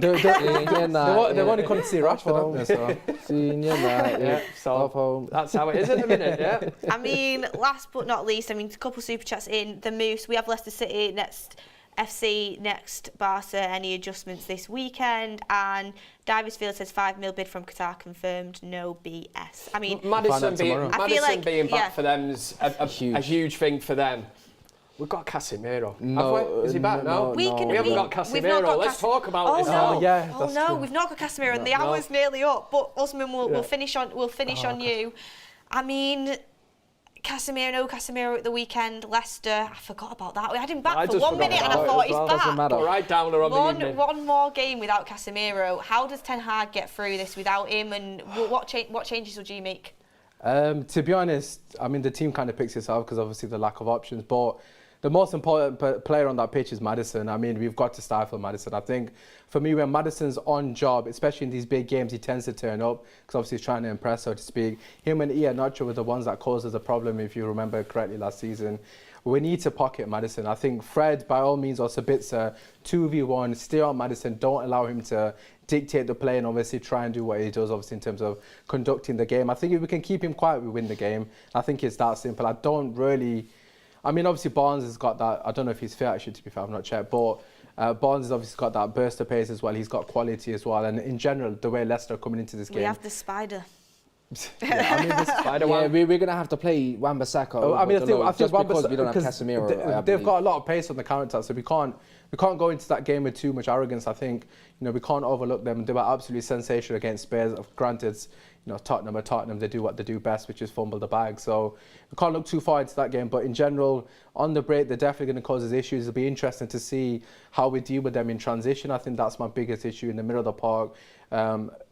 They want to come to see Rashford, haven't they? Senior night, so that's how it is at the minute, yeah. I mean, last but not least, a couple of super chats in. The Moose, we have Leicester City next, FC next, Barca. Any adjustments this weekend? And Diversfield says 5 mil bid from Qatar confirmed. No BS. I mean, Maddison being back for them is a huge. huge thing for them. We've got Casemiro. No, is he back? No. We haven't got Casemiro. Let's talk about this now. That's true. We've not got Casemiro, and the hour's nearly up. But Osman, we'll finish on you. I mean, Casemiro at the weekend, Leicester. I forgot about that. We had him back for 1 minute and I thought he's back. Right down there on the evening. One more game without Casemiro. How does Ten Hag get through this without him, and what changes would you make? To be honest, I mean, the team kind of picks itself because obviously the lack of options, but the most important player on that pitch is Maddison. I mean, we've got to stifle Maddison. I think for me, when Maddison's on job, especially in these big games, he tends to turn up because obviously he's trying to impress, so to speak. Him and Iheanacho were the ones that caused us the problem, if you remember correctly, last season. We need to pocket Maddison. I think Fred, by all means, or Sabitzer, 2v1, stay on Maddison, don't allow him to dictate the play and obviously try and do what he does, obviously, in terms of conducting the game. I think if we can keep him quiet, we win the game. I think it's that simple. I mean, obviously, Barnes has got that. I don't know if he's fit, actually, to be fair, I've not checked. But Barnes has obviously got that burst of pace as well. He's got quality as well. And in general, the way Leicester are coming into this game. We have the spider. We're going to have to play Wan-Bissaka. I think because we don't have Casemiro. They've got a lot of pace on the counter, so we can't go into that game with too much arrogance. I think we can't overlook them. They were absolutely sensational against Spurs. Granted, Tottenham, they do what they do best, which is fumble the bag. So we can't look too far into that game. But in general, on the break, they're definitely going to cause us issues. It'll be interesting to see how we deal with them in transition. I think that's my biggest issue in the middle of the park.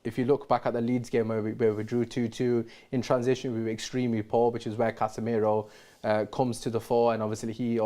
If you look back at the Leeds game where we drew 2-2, in transition we were extremely poor, which is where Casemiro comes to the fore, and obviously he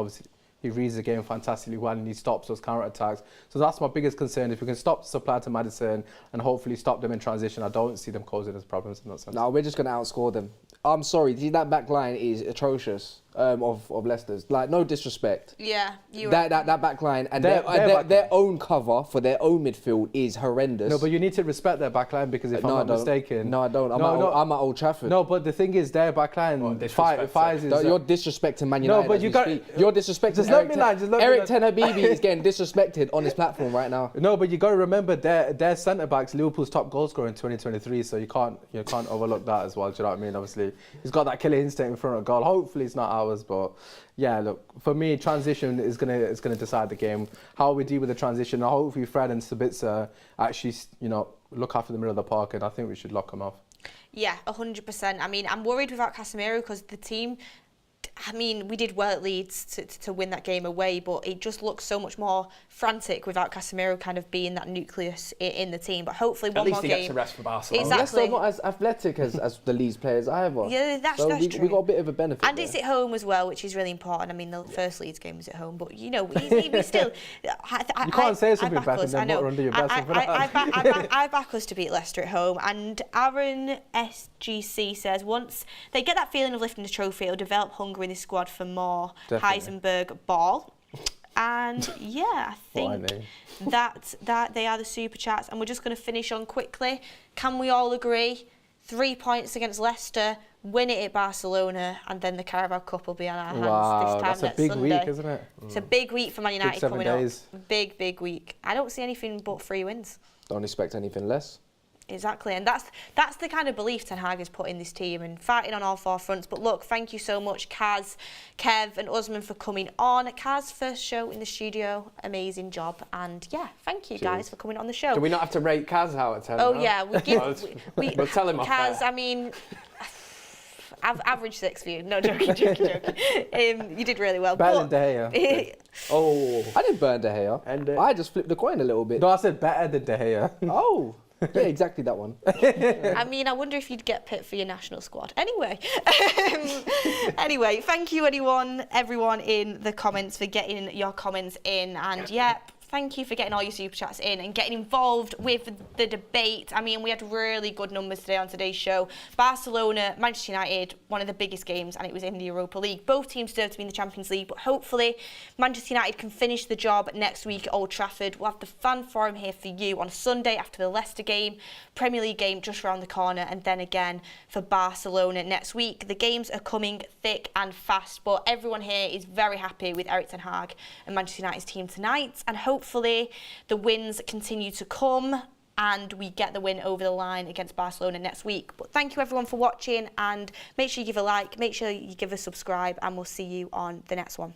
He reads the game fantastically well and he stops those counter-attacks. So that's my biggest concern. If we can stop the supply to Maddison and hopefully stop them in transition, I don't see them causing us problems in that sense. No, we're just going to outscore them. I'm sorry, see, that back line is atrocious of Leicester's. Like, no disrespect. Yeah, that back line and their own cover for their own midfield is horrendous. No, but you need to respect their back line because if I'm not mistaken... No, I don't. I'm at Old Trafford. No, but the thing is, their back line... You're disrespecting Man United. No, but you're disrespecting... Just let me land. Eric Ten Habibi is getting disrespected on his platform right now. No, but you got to remember their centre-backs, Liverpool's top goal scorer in 2023, so you can't overlook that as well, do you know what I mean? Obviously, he's got that killer instinct in front of goal. Hopefully it's not ours, but yeah, look, for me, transition is gonna decide the game. How we deal with the transition, and hopefully Fred and Sabitzer actually, look after the middle of the park, and I think we should lock them off. Yeah, 100%. I mean, I'm worried without Casemiro because the team... I mean, we did well at Leeds to win that game away, but it just looks so much more frantic without Casemiro kind of being that nucleus in the team. But hopefully one more game... At least he gets a rest for Barcelona. Exactly. Leicester are not as athletic as the Leeds players either. Yeah, that's so true. We got a bit of a benefit And there. it's at home as well, which is really important. I mean, the first Leeds game was at home, but, we still... You can't say something better and then not under your best. I back us to beat Leicester at home. And Aaron SGC says, once they get that feeling of lifting the trophy, it'll develop hunger in this squad for more Heisenberg ball. And yeah, I think that they are the super chats. And we're just going to finish on quickly. Can we all agree? 3 points against Leicester, win it at Barcelona, and then the Carabao Cup will be on our hands this time that's a big Sunday. week, isn't it? It's a big week for Man United coming days. up. Big week. I don't see anything but 3 wins. Don't expect anything less. Exactly, and that's the kind of belief Ten Hag has put in this team and fighting on all 4 fronts. But look, thank you so much, Kaz, Kev and Usman for coming on. Kaz, first show in the studio, amazing job. And yeah, thank you guys for coming on the show. Do we not have to rate Kaz out of 10? Oh now? yeah, we'll tell him off Kaz, there. I mean... average 6 for you. No, joking. You did really well. Better than De Gea. I didn't burn De Gea. I just flipped the coin a little bit. No, I said better than De Gea. Oh. Yeah, exactly that one. I mean, I wonder if you'd get picked for your national squad. Anyway, thank you everyone in the comments for getting your comments in, and yeah, thank you for getting all your super chats in and getting involved with the debate. I mean, we had really good numbers today on today's show. Barcelona, Manchester United, one of the biggest games, and it was in the Europa League. Both teams deserve to be in the Champions League, but hopefully Manchester United can finish the job next week at Old Trafford. We'll have the fan forum here for you on Sunday after the Leicester game, Premier League game just around the corner, and then again for Barcelona next week. The games are coming thick and fast, but everyone here is very happy with Eric Ten Hag and Manchester United's team tonight, and hopefully the wins continue to come and we get the win over the line against Barcelona next week. But thank you everyone for watching, and make sure you give a like, make sure you give a subscribe, and we'll see you on the next one.